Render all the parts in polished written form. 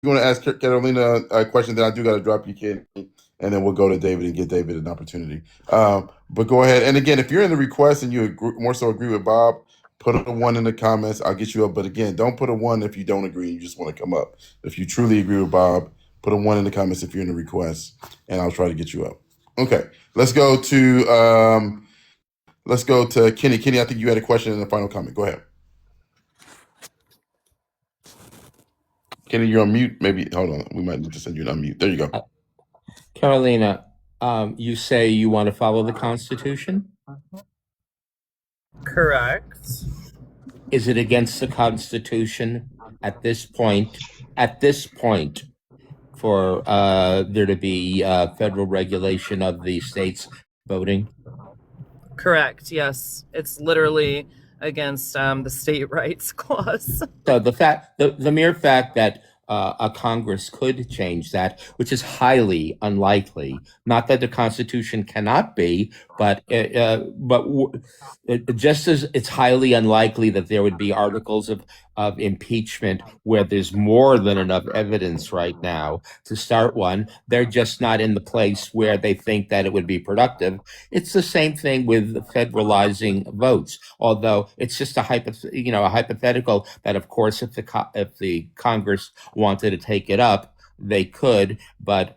want to ask Carolina a question, then I do got to drop you, Kenny, and then we'll go to David and get David an opportunity. But go ahead. And again, if you're in the request and you more so agree with Bob, put a one in the comments. I'll get you up. But again, don't put a one if you don't agree. You just want to come up. If you truly agree with Bob, put a one in the comments if you're in the request, and I'll try to get you up. Okay, let's go to Kenny. Kenny, I think you had a question in the final comment. Go ahead. Kenny, you're on mute. Maybe hold on. We might need to send you an unmute. There you go. Carolina, you say you want to follow the Constitution? Correct. Is it against the Constitution at this point, for there to be federal regulation of the states voting? Correct. Yes, it's literally against the state rights clause. So the mere fact that a Congress could change that, which is highly unlikely. Not that the Constitution cannot be, but just as it's highly unlikely that there would be articles of impeachment where there's more than enough evidence right now to start one. They're just not in the place where they think that it would be productive. It's the same thing with federalizing votes, although it's just a hypothetical that, of course, if the Congress wanted to take it up, they could, but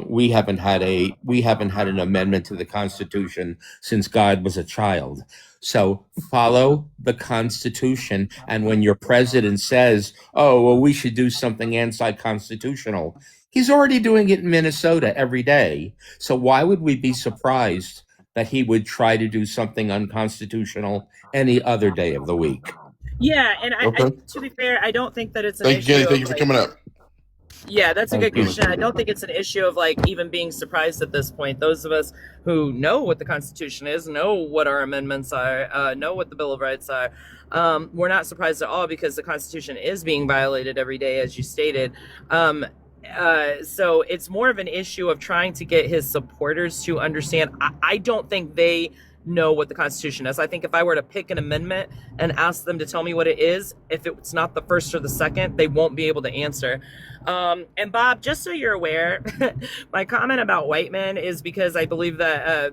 we haven't had an amendment to the Constitution since God was a child. So follow the Constitution. And when your president says, "Oh, well, we should do something anti-constitutional," he's already doing it in Minnesota every day. So why would we be surprised that he would try to do something unconstitutional any other day of the week? Yeah, and Okay. to be fair, I don't think that it's an Thank you, issue. Kenny. Thank you for coming up. Yeah, that's a good Thank you. question. I don't think it's an issue of like even being surprised at this point. Those of us who know what the Constitution is, know what our amendments are, know what the Bill of Rights are, we're not surprised at all because the Constitution is being violated every day, as you stated. So it's more of an issue of trying to get his supporters to understand. I don't think they know what the Constitution is. I think if I were to pick an amendment and ask them to tell me what it is, if it's not the first or the second, they won't be able to answer. And Bob, just so you're aware, my comment about white men is because I believe that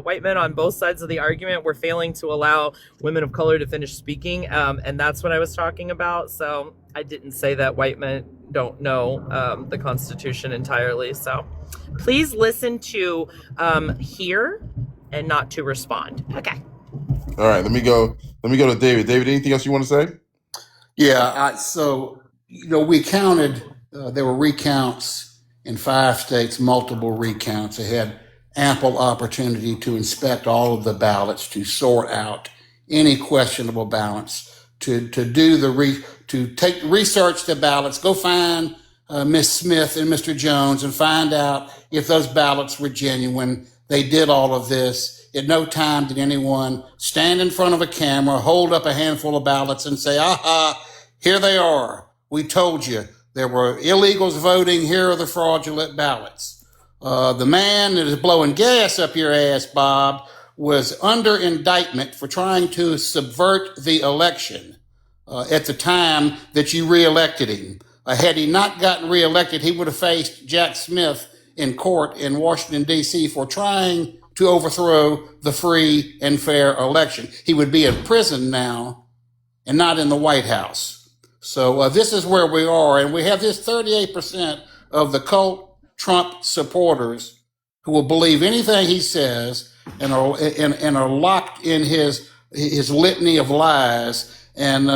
white men on both sides of the argument were failing to allow women of color to finish speaking. And that's what I was talking about. So I didn't say that white men don't know the Constitution entirely. So please listen to hear and not to respond. Okay. All right, let me go to David. David, anything else you want to say? Yeah, we counted, there were recounts in 5 states, multiple recounts. They had ample opportunity to inspect all of the ballots, to sort out any questionable ballots, to research the ballots, go find Miss Smith and Mr. Jones and find out if those ballots were genuine. They did all of this. At no time did anyone stand in front of a camera, hold up a handful of ballots and say, aha, here they are. We told you there were illegals voting. Here are the fraudulent ballots. The man that is blowing gas up your ass, Bob, was under indictment for trying to subvert the election at the time that you reelected him. Had he not gotten reelected, he would have faced Jack Smith in court in Washington, D.C. for trying to overthrow the free and fair election. He would be in prison now and not in the White House. So this is where we are. And we have this 38% of the cult Trump supporters who will believe anything he says and are locked in his litany of lies. And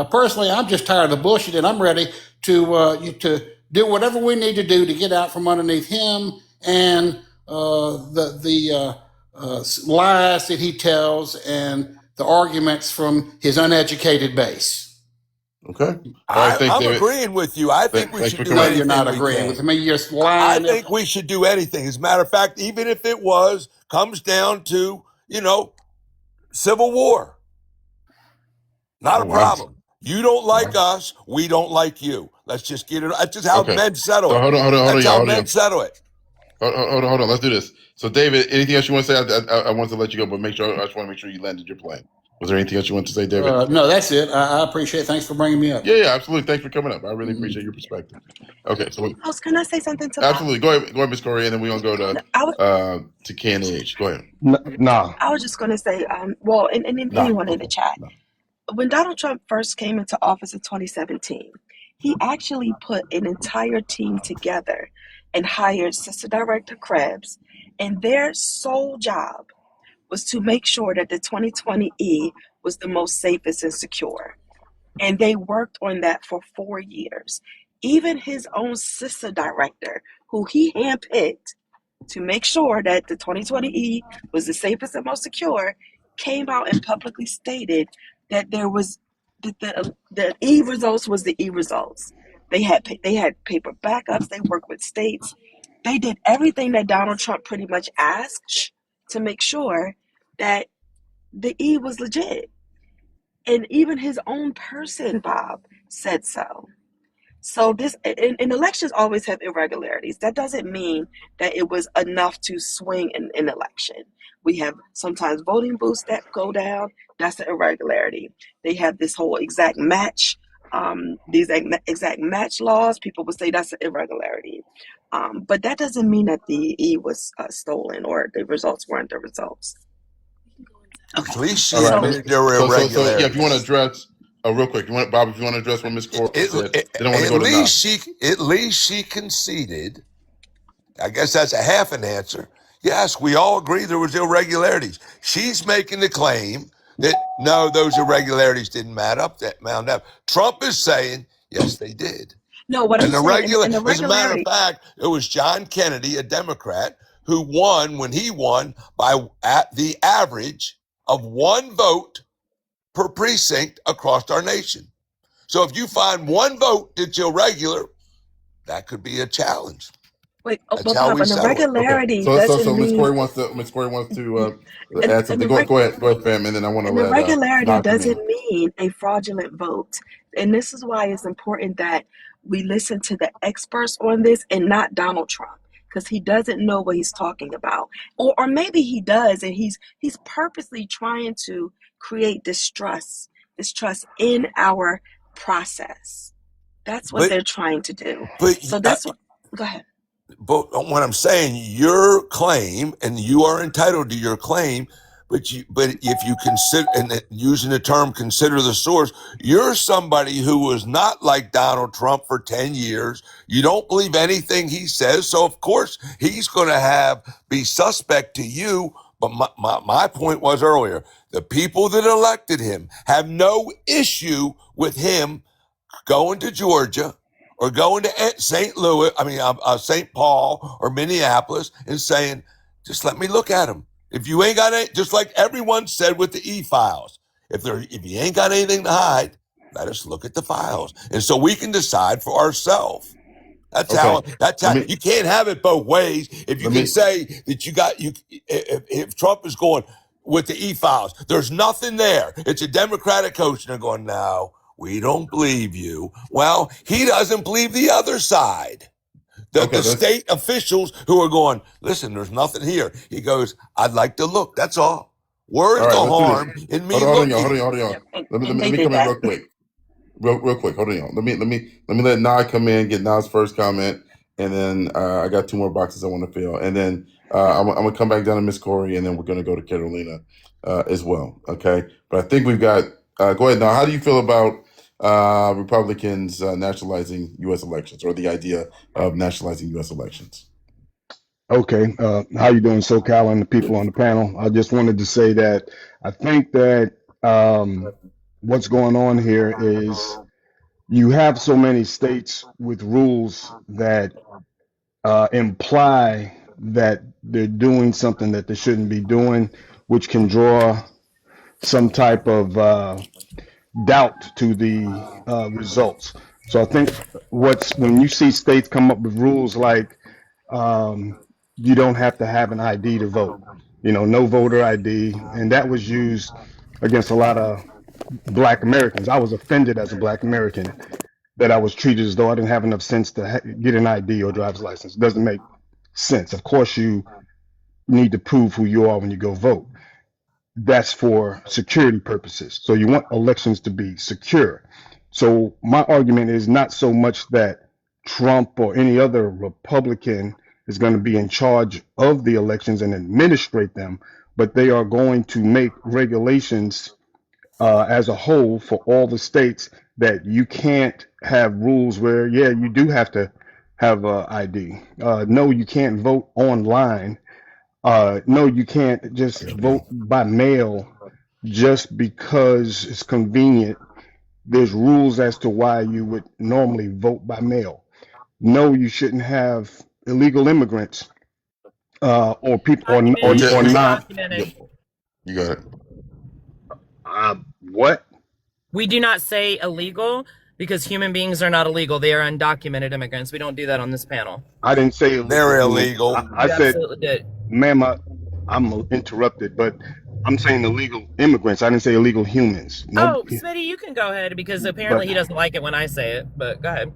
personally, I'm just tired of the bullshit, and I'm ready to do whatever we need to do to get out from underneath him and the lies that he tells and the arguments from his uneducated base. Okay. I'm agreeing with you. I think we should do anything. You're not agreeing with me. You're lying. I think we should do anything. As a matter of fact, even if it comes down to, civil war. Not a problem. You don't like us. We don't like you. Let's just get it. That's just how men settle it. Hold on. That's how men settle it. Hold on. Let's do this. So, David, anything else you want to say? I want to let you go, but I just want to make sure you landed your plane. Was there anything else you want to say, David? No, that's it. I appreciate it. Thanks for bringing me up. Yeah, absolutely. Thanks for coming up. I really appreciate your perspective. Okay, so Can I say something to Bob? absolutely. Go ahead, Ms. Corey, and then we're gonna go to Ken H. Go ahead. Nah. I was just going to say, and anyone in the chat, when Donald Trump first came into office in 2017, he actually put an entire team together and hired Sister Director Krebs, and their sole job was to make sure that the 2020 E was the most safest and secure. And they worked on that for 4 years. Even his own sister director, who he handpicked to make sure that the 2020 E was the safest and most secure, came out and publicly stated that there was the E results was the E results. They had paper backups. They worked with states. They did everything that Donald Trump pretty much asked to make sure that the E was legit. And even his own person, Bob, said so. So this in elections always have irregularities. That doesn't mean that it was enough to swing an election. We have sometimes voting booths that go down. That's an irregularity. They have this whole exact match, these exact match laws. People would say that's an irregularity. But that doesn't mean that the E was stolen or the results weren't the results. Okay. At least she admitted there were irregularities. So, if you want to address, real quick, Bob, if you want to address what Ms. Corey said, then I want to go to at least she conceded. I guess that's a half an answer. Yes, we all agree there was irregularities. She's making the claim that no, those irregularities didn't mount up. Trump is saying yes, they did. No, what I'm saying, as a matter of fact, it was John Kennedy, a Democrat, who won when he won by at the average of 1 vote per precinct across our nation. So if you find 1 vote that's irregular, that could be a challenge. Wait, but Bob, an irregularity doesn't mean. Ms. Corey wants to add something. Go ahead, fam, and then I want to let. An irregularity doesn't mean a fraudulent vote, and this is why it's important that we listen to the experts on this and not Donald Trump, because he doesn't know what he's talking about, or maybe he does, and he's purposely trying to create distrust in our process. That's what they're trying to do. So that's what. Go ahead. But what I'm saying, your claim, and you are entitled to your claim, but if you consider, and using the term consider the source, you're somebody who was not like Donald Trump for 10 years. You don't believe anything he says. So of course he's going to be suspect to you. But my point was earlier, the people that elected him have no issue with him going to Georgia or going to St. Paul or Minneapolis and saying, just let me look at him. If you ain't got any, just like everyone said with the e-files, if you ain't got anything to hide, let us look at the files. And so we can decide for ourselves. That's how you can't have it both ways. If you can say that if Trump is going with the e-files, there's nothing there. It's a Democratic coach and they're going, no, we don't believe you. Well, he doesn't believe the other side. The state officials who are going, listen, there's nothing here. He goes, I'd like to look. That's all. Where's the harm in me looking? Hold on. Let me come in real quick. Real quick. Hold on. Let me let Nah come in, get Nah's first comment, and then I got 2 more boxes I want to fill, and then I'm gonna come back down to Miss Corey, and then we're gonna go to Carolina as well. Okay, but I think we've got. Go ahead, Nah. How do you feel about Republicans nationalizing U.S. elections, or the idea of nationalizing U.S. elections? Okay. How you doing, SoCal, and the people on the panel? I just wanted to say that I think that what's going on here is you have so many states with rules that imply that they're doing something that they shouldn't be doing, which can draw some type of doubt to the results. So I think when you see states come up with rules like you don't have to have an ID to vote, no voter ID, and that was used against a lot of Black Americans. I was offended as a Black American that I was treated as though I didn't have enough sense to get an ID or driver's license. It doesn't make sense. Of course, you need to prove who you are when you go vote. that's for security purposes. So you want elections to be secure. So my argument is not so much that Trump or any other Republican is going to be in charge of the elections and administrate them, but they are going to make regulations as a whole for all the states that you can't have rules where, yeah, you do have to have ID. No, you can't vote online. No, you can't just vote by mail just because it's convenient. There's rules as to why you would normally vote by mail. No, you shouldn't have illegal immigrants or people Documented, or not. undocumented. You got it. What? We do not say illegal because human beings are not illegal. They are undocumented immigrants. We don't do that on this panel. I didn't say illegal. They're illegal. I You said, absolutely did. ma'am, I'm interrupted, but I'm saying illegal immigrants. I didn't say illegal humans. No. Oh, Smitty, you can go ahead because apparently he doesn't like it when I say it, but go ahead.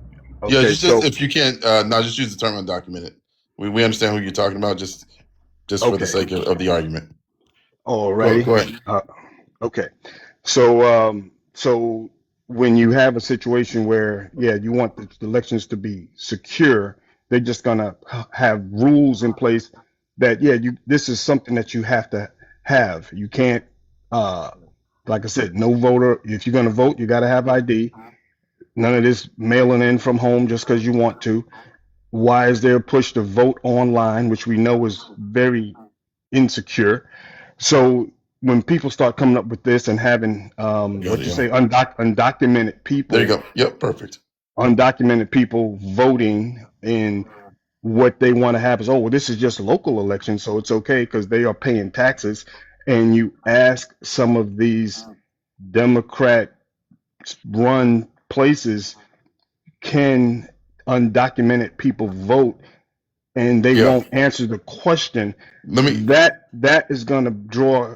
Yeah, Okay, just so if you can't, no, just use the term undocumented. We understand who you're talking about, just for the sake of the argument. alrighty. Go ahead. Okay. So when you have a situation where, yeah, you want the elections to be secure, they're just gonna have rules in place that, yeah, this is something that you have to have. You can't, like I said, no voter. If you're gonna vote, you got to have ID. None of this mailing in from home just because you want to. Why is there a push to vote online, which we know is very insecure? So when people start coming up with this and having undocumented people, There you go. Yep, perfect. undocumented people voting in what they want to have is, oh, well, this is just local elections, so it's okay because they are paying taxes. And you ask some of these Democrat run places, can undocumented people vote? And they won't answer the question. That is going to draw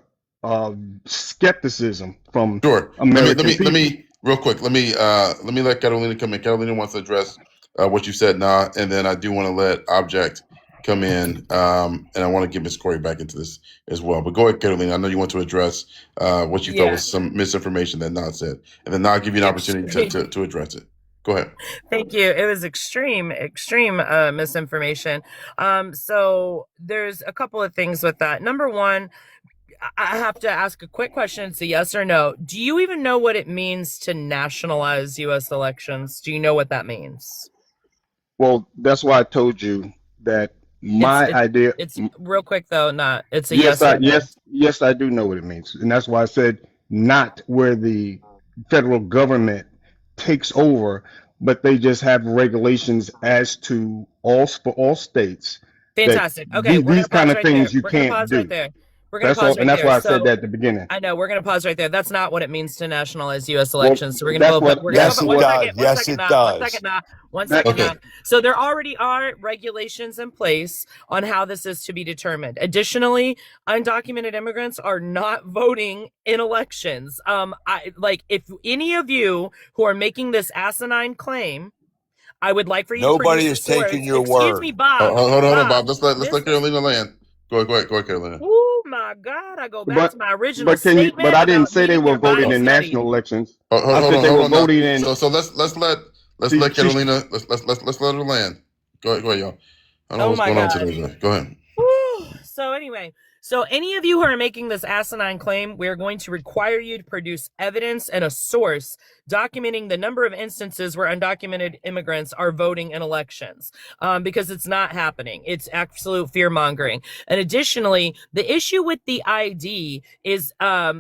skepticism from American people. Let me real quick. Let me let Carolina come in. Carolina wants to address what you said, and then I do want to let Object come in, and I want to get Miss Corey back into this as well. But go ahead, Carolina. I know you want to address what you thought was some misinformation that Nod said, and then I'll give you an opportunity to address it. Go ahead. Thank you. It was extreme misinformation. So there's a couple of things with that. Number one, I have to ask a quick question. It's a yes or no. Do you even know what it means to nationalize U.S. elections? Do you know what that means? Well, that's why I told you that idea. It's real quick though. It's a yes. Yes, I do know what it means, and that's why I said not where the federal government takes over, but they just have regulations as to all states. Fantastic. Okay, these kind of things you can't do. Right there. We're going to pause right there. And that's why I said that at the beginning. I know. We're going to pause right there. That's not what it means to nationalize U.S. elections. So we're going to go. Yes, it does. One second now. So there already are regulations in place on how this is to be determined. Additionally, undocumented immigrants are not voting in elections. If any of you who are making this asinine claim, I would like for you. Nobody is taking your word. Excuse me, Bob. Hold on, Bob. Let's let Carolina land. Go ahead, Carolina. Oh my God! I go back to my original statement. But I didn't say they were voting in national elections. I said they were voting in. So let's let Carolina. Let's let her land. Go ahead, y'all. I don't know what's going on today. Go ahead. So anyway, any of you who are making this asinine claim, we are going to require you to produce evidence and a source documenting the number of instances where undocumented immigrants are voting in elections, because it's not happening. It's absolute fear mongering. And additionally, the issue with the ID is,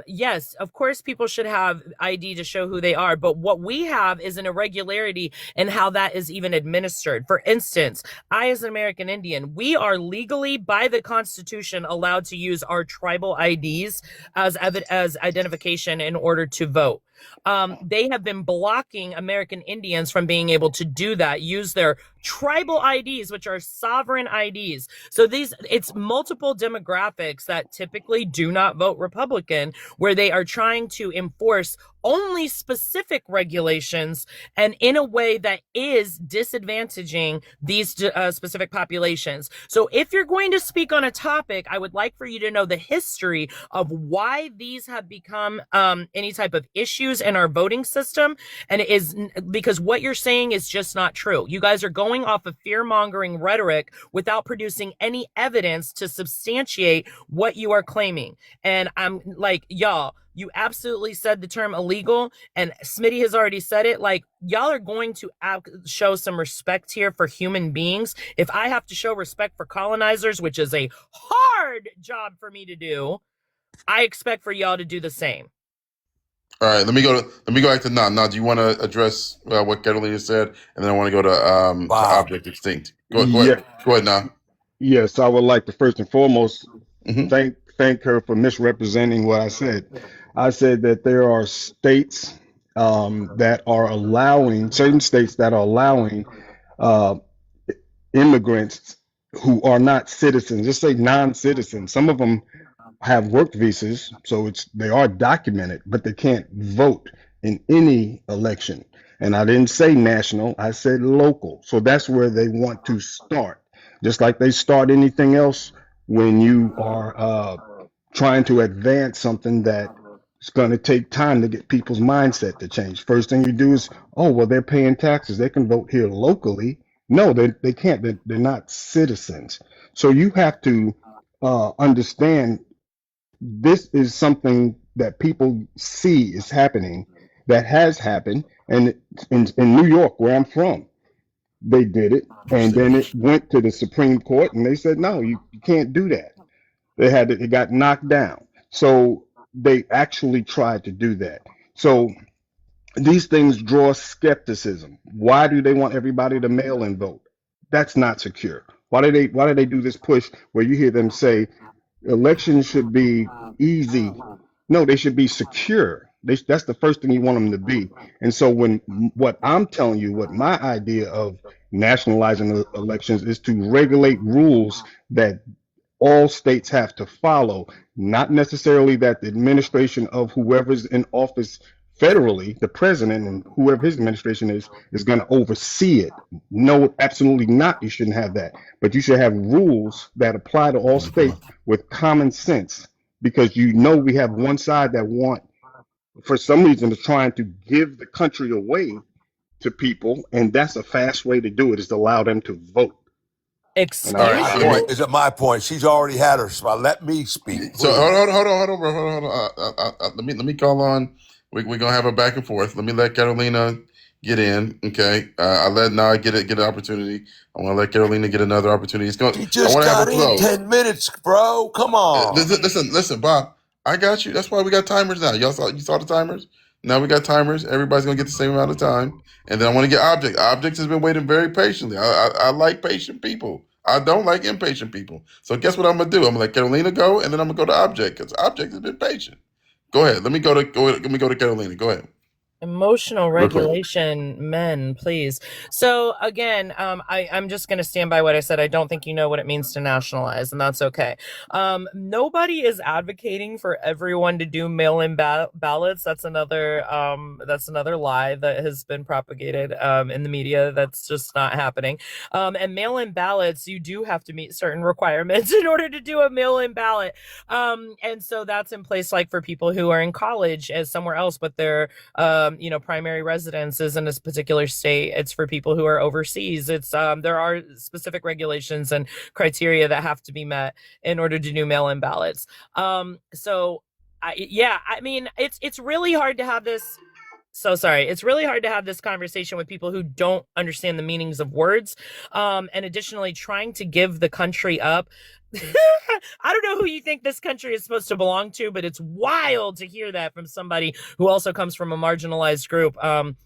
yes, of course, people should have ID to show who they are. But what we have is an irregularity in how that is even administered. For instance, I, as an American Indian, we are legally by the Constitution allowed to use our tribal IDs as identification in order to vote. They have been blocking American Indians from being able to do that, use their tribal IDs, which are sovereign IDs. So it's multiple demographics that typically do not vote Republican, where they are trying to enforce only specific regulations and in a way that is disadvantaging these specific populations. So if you're going to speak on a topic, I would like for you to know the history of why these have become any type of issues in our voting system. And it is because what you're saying is just not true. You guys are going off of fear-mongering rhetoric without producing any evidence to substantiate what you are claiming. And I'm like, y'all, you absolutely said the term illegal, and Smitty has already said it. Like, y'all are going to show some respect here for human beings. If I have to show respect for colonizers, which is a hard job for me to do, I expect for y'all to do the same. All right, let me go back to Nah. Nah, do you want to address what Catalina said, and then I want to go to Object Extinct. Go ahead. Go ahead, Nah. Yes, I would like to first and foremost Mm-hmm. thank her for misrepresenting what I said. I said that there are states that are allowing certain states that are allowing uh, immigrants who are not citizens, just say non-citizens. Some of them have work visas, so they are documented, but they can't vote in any election. And I didn't say national, I said local. So that's where they want to start. Just like they start anything else when you are trying to advance something that it's going to take time to get people's mindset to change. First thing you do is, oh, well, they're paying taxes. They can vote here locally. No, they can't. They're not citizens. So you have to understand this is something that people see is happening, that has happened. And in New York, where I'm from, they did it. And then it went to the Supreme Court and they said, no, you can't do that. It got knocked down. So they actually tried to do that. So these things draw skepticism. Why do they want everybody to mail in vote? That's not secure. Why do they do this push where you hear them say elections should be easy? No, they should be secure. That's the first thing you want them to be. And so what I'm telling you, what my idea of nationalizing elections is to regulate rules that all states have to follow, not necessarily that the administration of whoever's in office federally, the president and whoever his administration is going to oversee it. No, absolutely not. You shouldn't have that. But you should have rules that apply to all states with common sense, because we have one side that for some reason, is trying to give the country away to people, and that's a fast way to do it, is to allow them to vote. Excuse me? Is it my point? She's already had her spot. Let me speak, please. So hold on, bro. Let me call on. We're gonna have a back and forth. Let me let Carolina get in. Okay, I let Nah get an opportunity. I want to let Carolina get another opportunity. She just got in 10 minutes, bro. Come on. Listen, Bob. I got you. That's why we got timers now. You saw the timers. Now we got timers. Everybody's gonna get the same amount of time. And then I want to get Object. Object has been waiting very patiently. I like patient people. I don't like impatient people. So guess what I'm gonna do? I'm gonna let Carolina go, and then I'm gonna go to Object, because Object has been patient. Go ahead. Let me go to Carolina. Go ahead. Emotional regulation, men, please. So again, I'm just going to stand by what I said. I don't think you know what it means to nationalize, and that's okay. Nobody is advocating for everyone to do mail-in ballots. That's another lie that has been propagated in the media. That's just not happening. And mail-in ballots, you do have to meet certain requirements in order to do a mail-in ballot. And so that's in place, like for people who are in college as somewhere else, but they're primary residence is in this particular state. It's for people who are overseas. It's there are specific regulations and criteria that have to be met in order to do mail-in ballots. It's really hard to have this. So sorry. It's really hard to have this conversation with people who don't understand the meanings of words. And additionally, trying to give the country up. I don't know who you think this country is supposed to belong to, but it's wild to hear that from somebody who also comes from a marginalized group,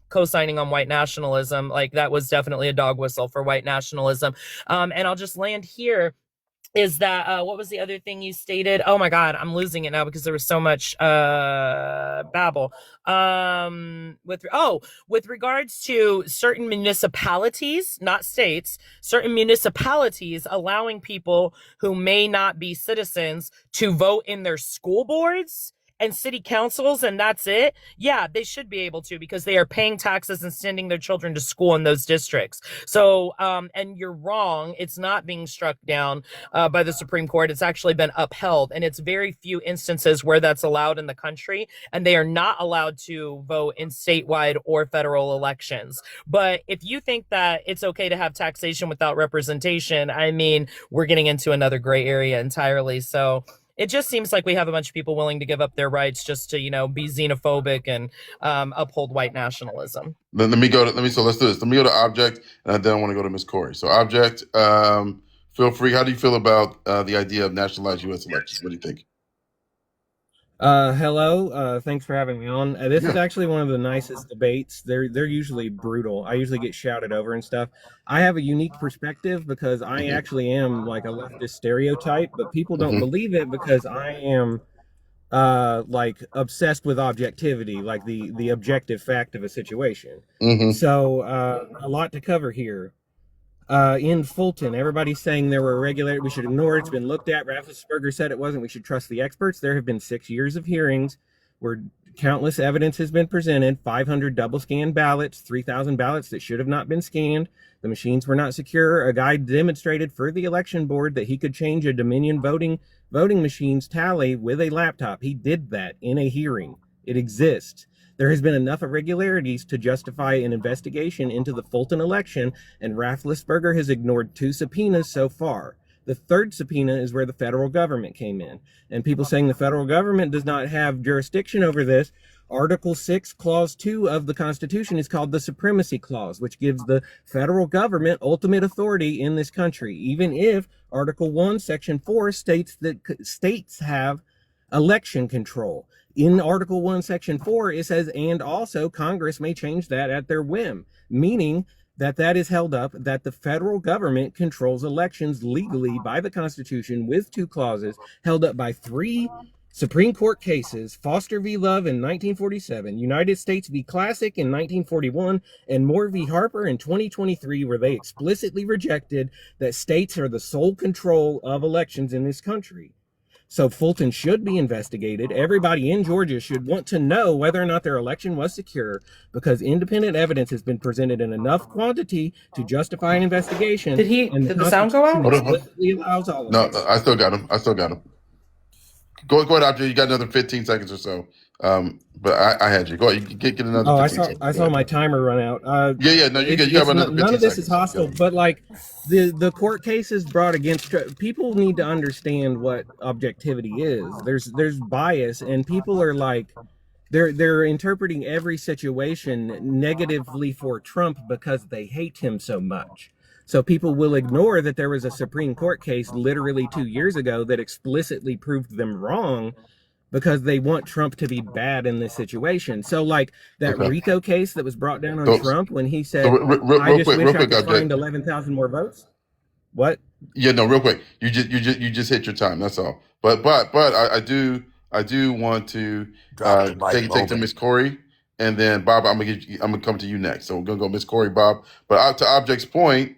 co-signing on white nationalism. Like, that was definitely a dog whistle for white nationalism. And I'll just land here. is that what was the other thing you stated? Oh my god, I'm losing it now because there was so much babble. With regards to certain municipalities, not states, certain municipalities allowing people who may not be citizens to vote in their school boards and city councils, and that's it. Yeah, they should be able to, because they are paying taxes and sending their children to school in those districts. So and you're wrong, it's not being struck down by the Supreme Court. It's actually been upheld, and it's very few instances where that's allowed in the country, and they are not allowed to vote in statewide or federal elections. But if you think that it's okay to have taxation without representation, I mean, we're getting into another gray area entirely. So it just seems like we have a bunch of people willing to give up their rights just to, be xenophobic and uphold white nationalism. Let me go to so let's do this. Let me go to object, and then I want to go to Miss Corey. So object, feel free. How do you feel about the idea of nationalized U.S. elections? What do you think? Hello. Thanks for having me on. This is Yeah. actually one of the nicest debates. They're usually brutal. I usually get shouted over and stuff. I have a unique perspective because I Mhm. actually am like a leftist stereotype, but people don't Mhm. believe it because I am like obsessed with objectivity, like the objective fact of a situation. Mhm. So a lot to cover here. In Fulton, everybody's saying there were irregularities. We should ignore it. It's been looked at. Raffensperger said it wasn't. We should trust the experts. There have been 6 years of hearings where countless evidence has been presented. 500 double scanned ballots, 3,000 ballots that should have not been scanned. The machines were not secure. A guy demonstrated for the election board that he could change a Dominion voting machine's tally with a laptop. He did that in a hearing. It exists. There has been enough irregularities to justify an investigation into the Fulton election, and Raffensperger has ignored 2 subpoenas so far. The third subpoena is where the federal government came in. And people saying the federal government does not have jurisdiction over this. Article 6, Clause 2 of the Constitution is called the Supremacy Clause, which gives the federal government ultimate authority in this country, even if Article 1, Section 4 states that states have election control. In Article 1, Section 4, it says, and also Congress may change that at their whim, meaning that is held up, that the federal government controls elections legally by the Constitution with 2 clauses held up by 3 Supreme Court cases: Foster v. Love in 1947, United States v. Classic in 1941, and Moore v. Harper in 2023, where they explicitly rejected that states are the sole control of elections in this country. So Fulton should be investigated. Everybody in Georgia should want to know whether or not their election was secure, because independent evidence has been presented in enough quantity to justify an investigation. Did the sound go out? Explicitly allows all of No, this. I still got him. Go ahead, object. You got another 15 seconds or so. But I had you. Go ahead. You get another. Oh, 15 seconds. I saw my timer run out. Yeah. No, you have another 15 none of this seconds. is hostile, but like the court cases brought against people need to understand what objectivity is. There's bias, and people are like they're interpreting every situation negatively for Trump because they hate him so much. So people will ignore that there was a Supreme Court case literally 2 years ago that explicitly proved them wrong, because they want Trump to be bad in this situation. So like that Okay. RICO case that was brought down on Trump when he said, I just wish I could find 11,000 more votes. What? Yeah, no, real quick. You just hit your time. That's all. But I do want to take to Miss Corey, and then Bob. I'm gonna come to you next. So we're gonna go Miss Corey, Bob. But to Object's point,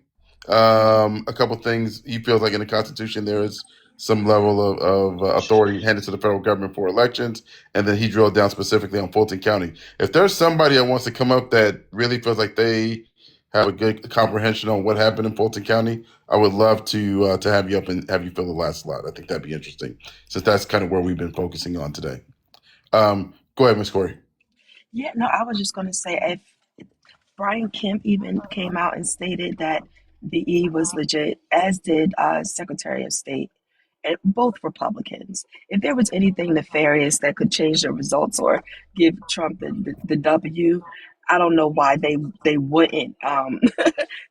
a couple things. He feels like in the Constitution there is some level of authority handed to the federal government for elections, and then he drilled down specifically on Fulton County. If there's somebody that wants to come up that really feels like they have a good comprehension on what happened in Fulton County, I would love to have you up and have you fill the last slot. I think that'd be interesting, since that's kind of where we've been focusing on today. Go ahead, Ms. Corey. Yeah, no, I was just going to say, if Brian Kemp even came out and stated that the E was legit, as did Secretary of State, and both Republicans. If there was anything nefarious that could change the results or give Trump the W, I don't know why they wouldn't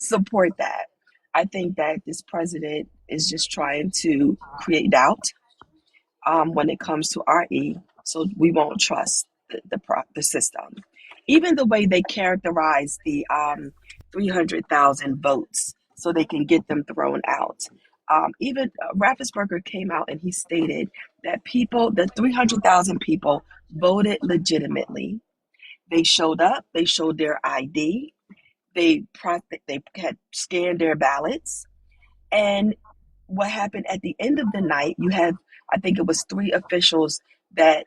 support that. I think that this president is just trying to create doubt when it comes to RE, so we won't trust the system. Even the way they characterize the 300,000 votes so they can get them thrown out. Even Raffensperger came out and he stated that the 300,000 people voted legitimately. They showed up, they showed their ID, they had scanned their ballots. And what happened at the end of the night, you had, I think it was 3 officials that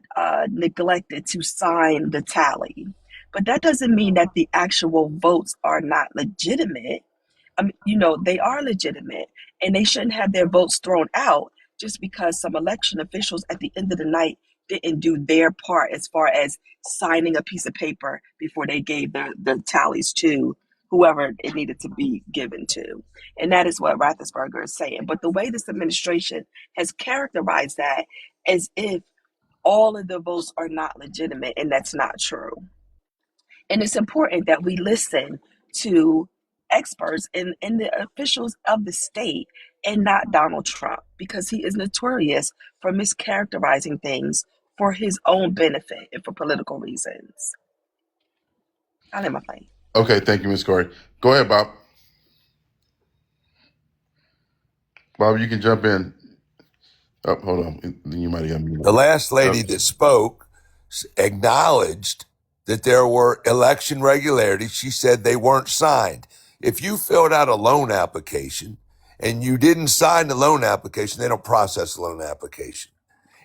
neglected to sign the tally. But that doesn't mean that the actual votes are not legitimate. They are legitimate, and they shouldn't have their votes thrown out just because some election officials at the end of the night didn't do their part as far as signing a piece of paper before they gave the tallies to whoever it needed to be given to. And that is what Rathensperger is saying. But the way this administration has characterized that as if all of the votes are not legitimate, and that's not true. And it's important that we listen to experts and the officials of the state and not Donald Trump, because he is notorious for mischaracterizing things for his own benefit and for political reasons. I'll end my plane. Okay, thank you, Ms. Corey. Go ahead, Bob. Bob, you can jump in. Oh, hold on. You might have got me. The last lady that spoke acknowledged that there were election irregularities. She said they weren't signed. If you filled out a loan application and you didn't sign the loan application, they don't process the loan application.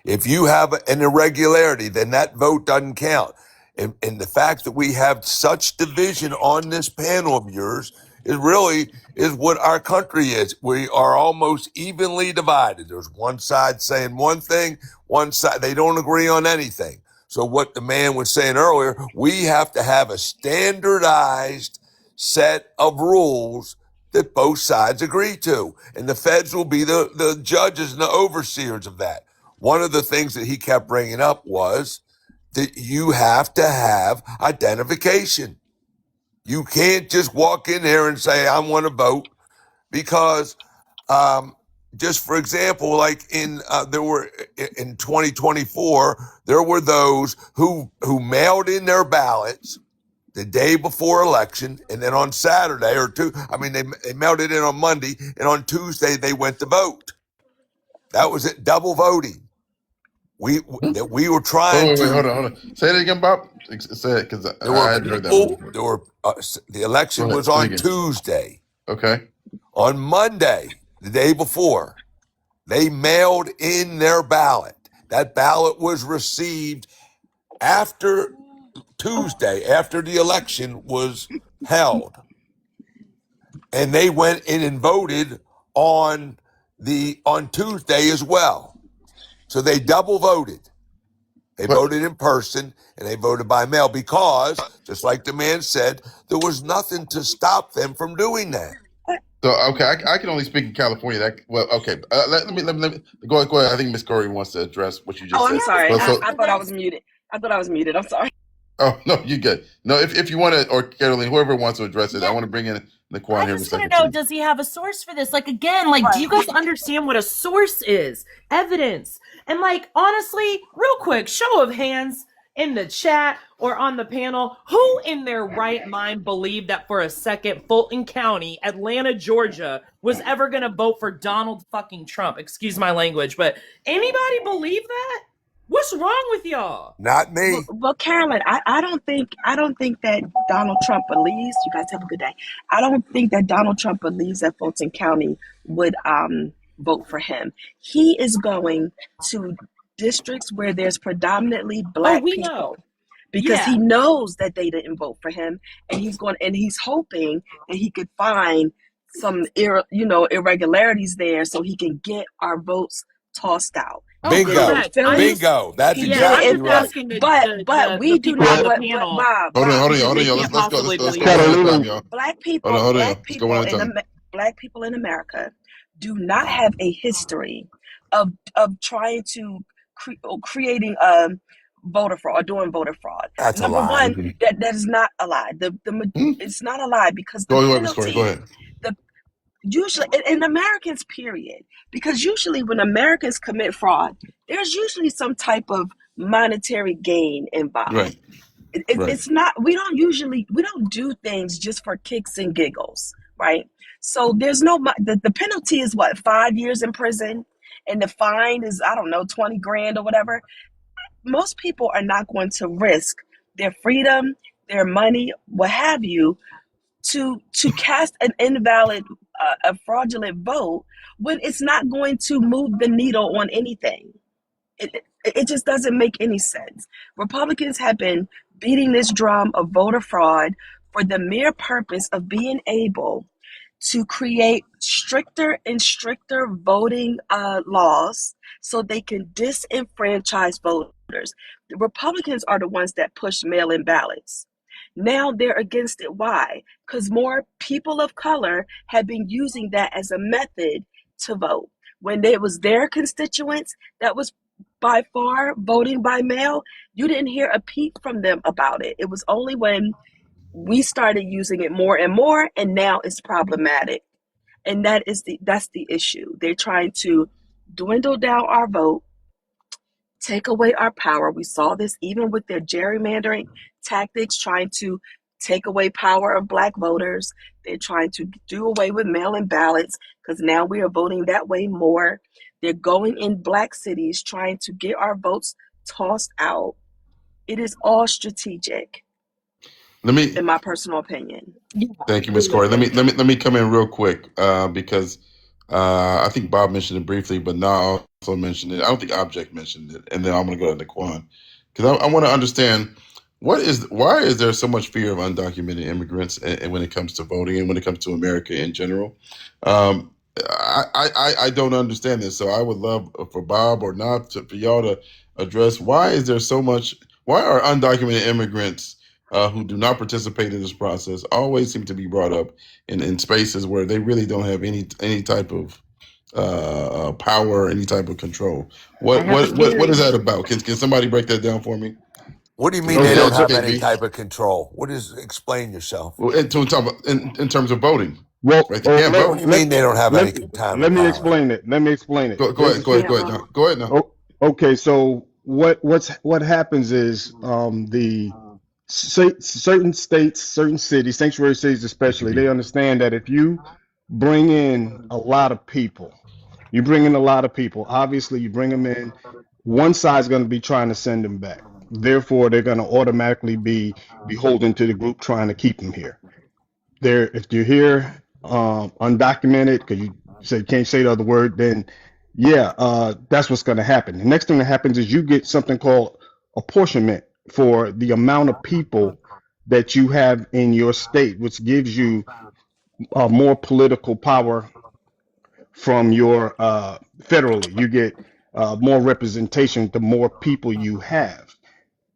If you have an irregularity, then that vote doesn't count. And the fact that we have such division on this panel of yours is what our country is. We are almost evenly divided. There's one side saying one thing, one side, they don't agree on anything. So what the man was saying earlier, we have to have a standardized set of rules that both sides agree to. And the feds will be the judges and the overseers of that. One of the things that he kept bringing up was that you have to have identification. You can't just walk in there and say, I want to vote, because just for example, like in 2024, there were those who mailed in their ballots the day before election, and then on Saturday they mailed it in on Monday, and on Tuesday they went to vote. That was it, double voting. We were trying to. Hold on. Say it again, Bob. Say it, because I hadn't heard that before. The election was on Tuesday. Okay. On Monday, the day before, they mailed in their ballot. That ballot was received after Tuesday, after the election was held. And they went in and voted on Tuesday as well. So they double voted. They voted in person and they voted by mail because, just like the man said, there was nothing to stop them from doing that. So okay, I can only speak in California. Okay. Let me go ahead. I think Ms. Corey wants to address what you just said. I'm sorry. So, I thought I was muted. I'm sorry. Oh no, you good. No, if you want to, or Caroline, whoever wants to address it, I want to bring in Naquan here in a second. I just want to know, does he have a source for this? Like, again, do you guys understand what a source is? Evidence. And honestly, real quick, show of hands in the chat or on the panel, who in their right mind believed that for a second Fulton County, Atlanta, Georgia, was ever going to vote for Donald fucking Trump? Excuse my language, but anybody believe that? What's wrong with y'all? Not me. Well, Carolyn, I don't think that Donald Trump believes. You guys have a good day. I don't think that Donald Trump believes that Fulton County would vote for him. He is going to districts where there's predominantly black people. Because he knows that they didn't vote for him, and he's hoping that he could find some irregularities there so he can get our votes tossed out. Bingo. That's exactly right. But we do not. Bob, hold on. Let's go. Black people in America do not have a history of trying to creating voter fraud or doing voter fraud. That's Number a lie. one, that is not a lie. It's not a lie because the penalty. Go ahead. Usually in Americans, period, because usually when Americans commit fraud, there's usually some type of monetary gain involved. Right. It's not. We don't do things just for kicks and giggles, right? So there's no the penalty is what, 5 years in prison, and the fine is, I don't know, 20 grand or whatever. Most people are not going to risk their freedom, their money, what have you, to cast an invalid, a fraudulent vote when it's not going to move the needle on anything. It just doesn't make any sense. Republicans have been beating this drum of voter fraud for the mere purpose of being able to create stricter and stricter voting laws so they can disenfranchise voters. The Republicans are the ones that push mail-in ballots. Now they're against it. Why? Because more people of color have been using that as a method to vote. When it was their constituents that was by far voting by mail, you didn't hear a peep from them about it. It was only when we started using it more and more, and now it's problematic. And that's the issue. They're trying to dwindle down our vote, take away our power. We saw this even with their gerrymandering tactics, trying to take away power of Black voters. They're trying to do away with mail-in ballots because now we are voting that way more. They're going in Black cities, trying to get our votes tossed out. It is all strategic, in my personal opinion. Thank you, Ms. Corey. Let me come in real quick because I think Bob mentioned it briefly, but now also mentioned it. I don't think Object mentioned it, and then I'm going to go to Naquan because I want to understand why is there so much fear of undocumented immigrants and when it comes to voting and when it comes to America in general. I don't understand this, so I would love for Bob or not for y'all to address why are undocumented immigrants who do not participate in this process always seem to be brought up in spaces where they really don't have any type of power, any type of control. What is that about? Can somebody break that down for me? What do you mean they don't have any type of control? Explain yourself? Well, in terms of voting. Well, right? They can't vote. What do you mean they don't have any time? Let me explain it. Go ahead now. Okay, so what happens is the certain states, certain cities, sanctuary cities especially, they understand that if you bring in a lot of people, obviously you bring them in, one side's going to be trying to send them back. Therefore, they're going to automatically be beholden to the group trying to keep them here. If you're here undocumented, because you can't say the other word, then that's what's going to happen. The next thing that happens is you get something called apportionment for the amount of people that you have in your state, which gives you more political power from your federally. You get more representation the more people you have,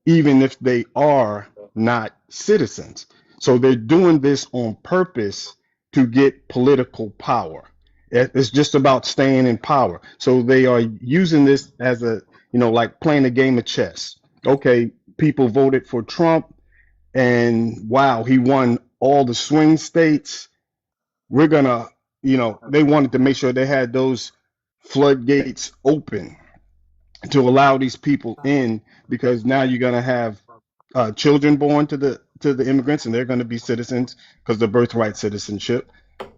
even if they are not citizens. So they're doing this on purpose to get political power. It's just about staying in power. So they are using this as like playing a game of chess. Okay, people voted for Trump and wow, he won all the swing states. We're gonna, they wanted to make sure they had those floodgates open to allow these people in, because now you're gonna have children born to the immigrants, and they're going to be citizens because the birthright citizenship.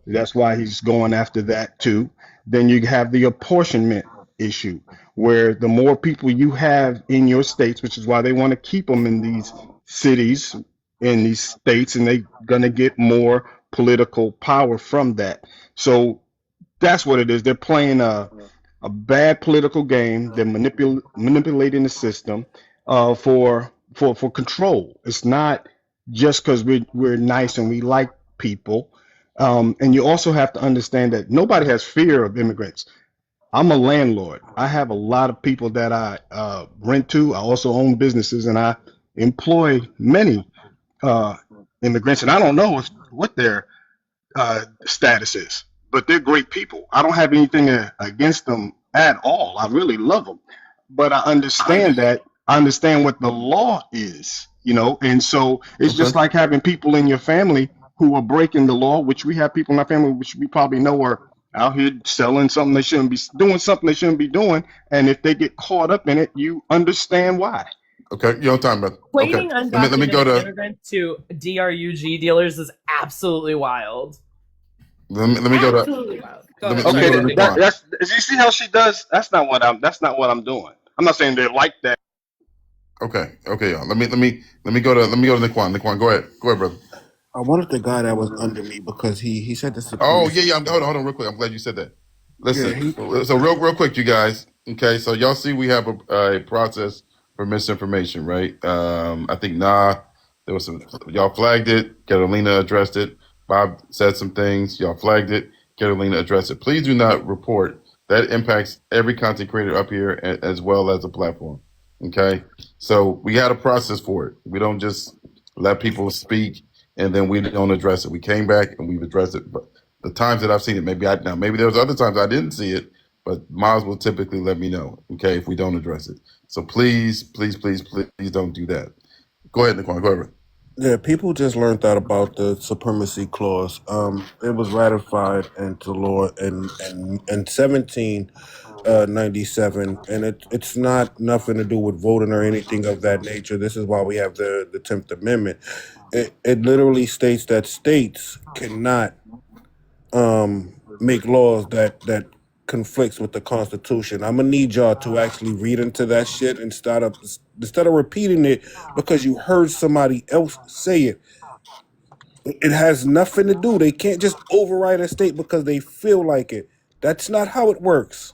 That's why he's going after that too. Then you have the apportionment issue, where the more people you have in your states, which is why they want to keep them in these cities, in these states, and they're going to get more political power from that. So that's what it is. They're playing a bad political game. They're manipulating the system for control. It's not just because we're nice and we like people. And you also have to understand that nobody has fear of immigrants. I'm a landlord. I have a lot of people that I rent to. I also own businesses, and I employ many immigrants. And I don't know what their status is, but they're great people. I don't have anything against them at all. I really love them, but I understand what the law is, and so it's just like having people in your family who are breaking the law, which we have people in our family, which we probably know are out here selling something they shouldn't be doing, something they shouldn't be doing. And if they get caught up in it, you understand why. Okay, you're on time, brother. Equating undocumented immigrants to DRUG dealers is absolutely wild. Let me go to Absolutely wild. Go let me ahead. let me Sorry, Okay, go to David. Naquan. that's you see how she does. That's not what I'm doing. I'm not saying they're like that. Okay, y'all. Let me go to Naquan. Naquan, go ahead, brother. I wanted the guy that was under me because he said the Oh supremacy. yeah. Hold on, real quick. I'm glad you said that. Yeah, Listen, so real quick, you guys. Okay, so y'all see we have a process for misinformation, right? I think there was some y'all flagged it. Catalina addressed it. Bob said some things. Y'all flagged it. Catalina addressed it. Please do not report. That impacts every content creator up here as well as the platform. Okay, so we had a process for it. We don't just let people speak and then we don't address it. We came back and we've addressed it. But the times that I've seen it, maybe there was other times I didn't see it, but Miles will typically let me know, okay, if we don't address it. So please don't do that. Go ahead, Naquan. Go ahead. yeah. People just learned that about the supremacy clause. It was ratified into law in 1797, and it's not nothing to do with voting or anything of that nature. This is why we have the 10th Amendment. It literally states that states cannot make laws that conflicts with the Constitution. I'm gonna need y'all to actually read into that shit instead of repeating it because you heard somebody else say it. It has nothing to do. They can't just override a state because they feel like it. That's not how it works.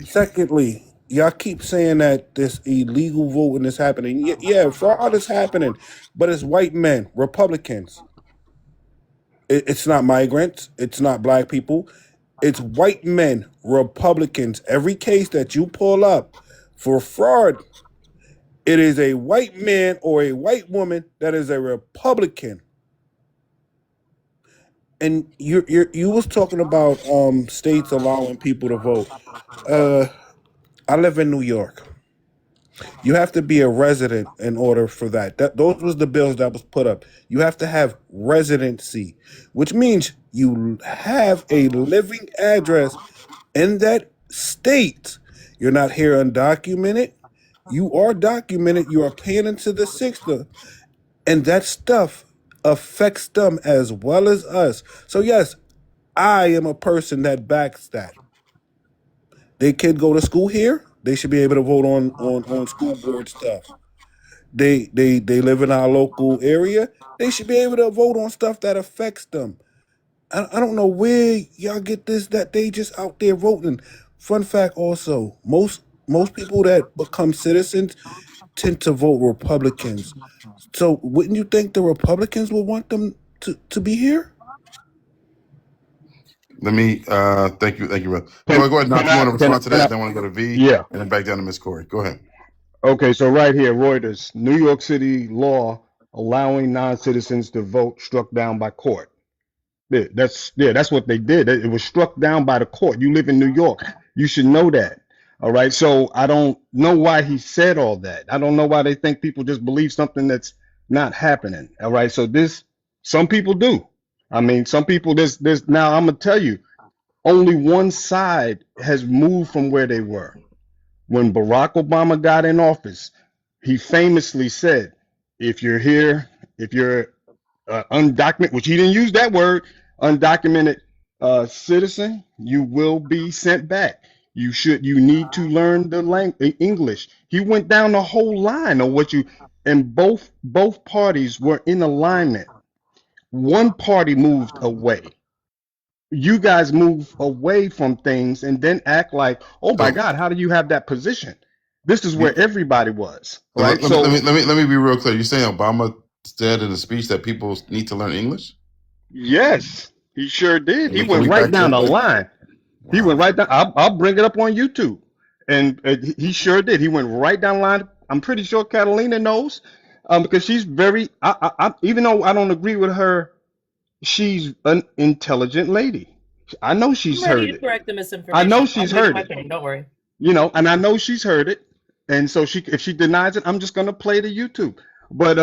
Secondly, y'all keep saying that this illegal voting is happening. Yeah, fraud is happening, but it's white men, Republicans. It's not migrants. It's not black people. It's white men, Republicans. Every case that you pull up for fraud, it is a white man or a white woman that is a Republican. And you was talking about states allowing people to vote. Uh, I live in New York. You have to be a resident in order for that. Those was the bills that was put up. You have to have residency, which means you have a living address in that state. You're not here undocumented. You are documented. You are paying into the system, and that stuff affects them as well as us. So yes, I am a person that backs that. They kid go to school here. They should be able to vote on school board stuff. They live in our local area. They should be able to vote on stuff that affects them. I don't know where y'all get this that they just out there voting. Fun fact also, most people that become citizens tend to vote Republicans. So wouldn't you think the Republicans would want them to be here? Let me thank you, brother. Can Go ahead. Now, can if you I want to can I, respond to can I that, then I want to go to V yeah. and then back down to Miss Corey. Go ahead. Okay, so right here, Reuters, New York City law allowing non-citizens to vote struck down by court. That's what they did. It was struck down by the court. You live in New York. You should know that. All right. So I don't know why he said all that. I don't know why they think people just believe something that's not happening. All right. So some people do. I mean, some people this now I'm gonna tell you, only one side has moved from where they were. When Barack Obama got in office, he famously said, if you're here, if you're undocumented, which he didn't use that word, undocumented citizen, you will be sent back. You need to learn the language, English. He went down the whole line of and both parties were in alignment. One party moved away. You guys move away from things and then act like, oh my So, God, how do you have that position? This is you, where everybody was, so right? let me be real clear. You're saying Obama said in a speech that people need to learn English? Yes, he sure did. He Can went we right fact down check the that? line. He went Wow. right down. I'll bring it up on YouTube. And he sure did. He went right down the line. I'm pretty sure Catalina knows, because she's very. Even though I don't agree with her, she's an intelligent lady. I know I'm she's ready heard to it. correct the I know misinformation. she's I'm waiting heard my it. turn. Don't worry. And I know she's heard it. And so if she denies it, I'm just gonna play the YouTube. But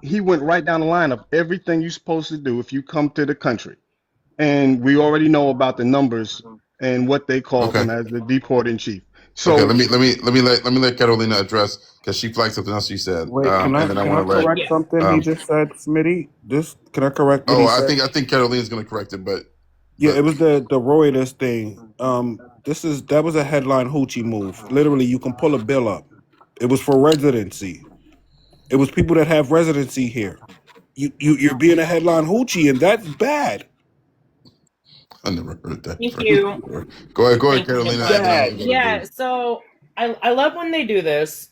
he went right down the line of everything you're supposed to do if you come to the country. And we already know about the numbers and what they called Okay. him as the deport in chief. So Okay, let Carolina address because she flagged something else she said, Wait, can and then I I want to let. correct something he Um, just said, Smitty? Can I correct what oh, he I said? think Carolina's going to correct it, Yeah, but it was the Reuters thing. That was a headline hoochie move. Literally, you can pull a bill up. It was for residency. It was people that have residency here. You're being a headline hoochie, and that's bad. I never heard that Thank phrase you. before. Go ahead, Thank you so Carolina, much. and then I'm Bad. going to go to Yeah, V. so I love when they do this.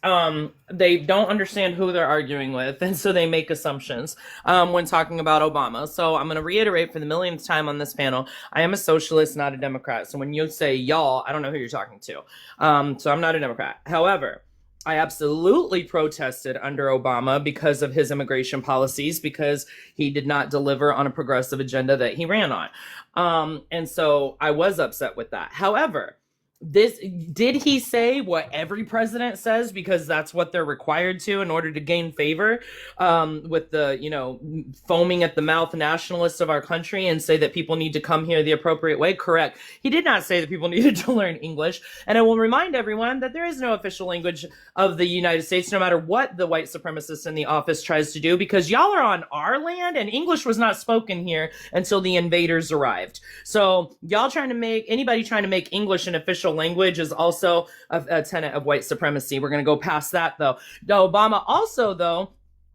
They don't understand who they're arguing with, and so they make assumptions when talking about Obama. So I'm going to reiterate for the millionth time on this panel: I am a socialist, not a Democrat. So when you say y'all, I don't know who you're talking to. So I'm not a Democrat. However, I absolutely protested under Obama because of his immigration policies, because he did not deliver on a progressive agenda that he ran on. And so I was upset with that. However, this did he say what every president says because that's what they're required to in order to gain favor with the foaming at the mouth nationalists of our country and say that people need to come here the appropriate way? Correct. He did not say that people needed to learn English, and I will remind everyone that there is no official language of the United States, no matter what the white supremacist in the office tries to do, because y'all are on our land and English was not spoken here until the invaders arrived. So y'all anybody trying to make English an official language is also a tenet of white supremacy. We're going to go past that, though. Obama also, though,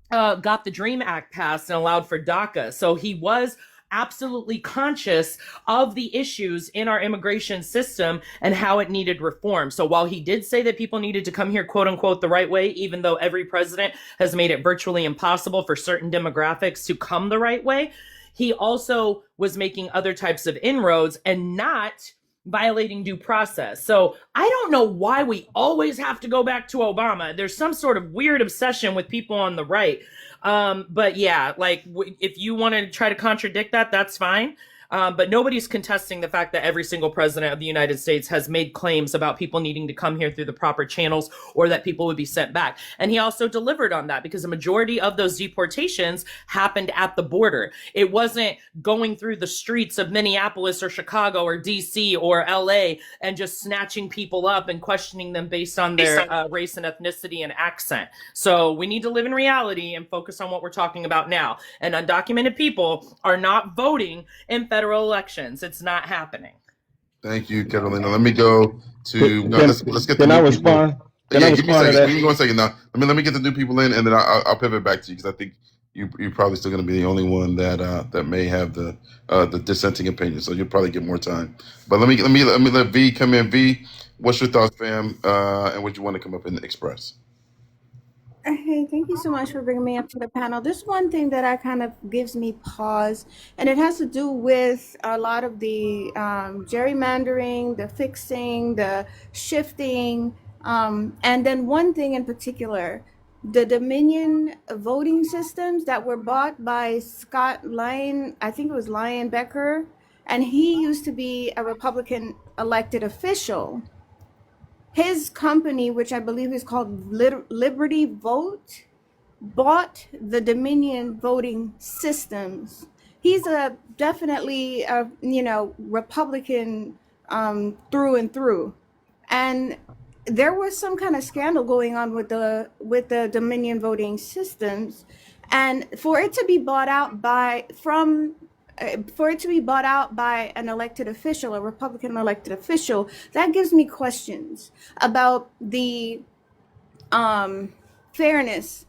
got the DREAM Act passed and allowed for DACA. So he was absolutely conscious of the issues in our immigration system and how it needed reform. So while he did say that people needed to come here, quote unquote, the right way, even though every president has made it virtually impossible for certain demographics to come the right way, he also was making other types of inroads and not violating due process. So I don't know why we always have to go back to Obama. There's some sort of weird obsession with people on the right. But yeah, like if you want to try to contradict that, that's fine. But nobody's contesting the fact that every single president of the United States has made claims about people needing to come here through the proper channels or that people would be sent back. And he also delivered on that because a majority of those deportations happened at the border. It wasn't going through the streets of Minneapolis or Chicago or DC or LA and just snatching people up and questioning them based on their race and ethnicity and accent. So we need to live in reality and focus on what we're talking about now. And undocumented people are not voting in federal elections. It's not happening. Thank you, Carolina. Let me go to let's get the can I new people. respond? Can I Yeah, give me a respond to second. that? Give me 1 second now. Let me get the new people in, and then I'll pivot back to you because I think you're probably still going to be the only one that may have the dissenting opinion. So you'll probably get more time. But let me let V come in. V, what's your thoughts, fam? And what you want to come up and express? Hey, thank you so much for bringing me up to the panel. This one thing that I kind of gives me pause, and it has to do with a lot of the gerrymandering, the fixing, the shifting, and then one thing in particular, the Dominion voting systems that were bought by Scott Lyon, I think it was Lyon Becker, and he used to be a Republican elected official. His company, which I believe is called Liberty Vote, bought the Dominion voting systems. He's definitely a Republican through and through, and there was some kind of scandal going on with the Dominion voting systems, and for it to be bought out by an elected official, a Republican elected official, that gives me questions about the fairness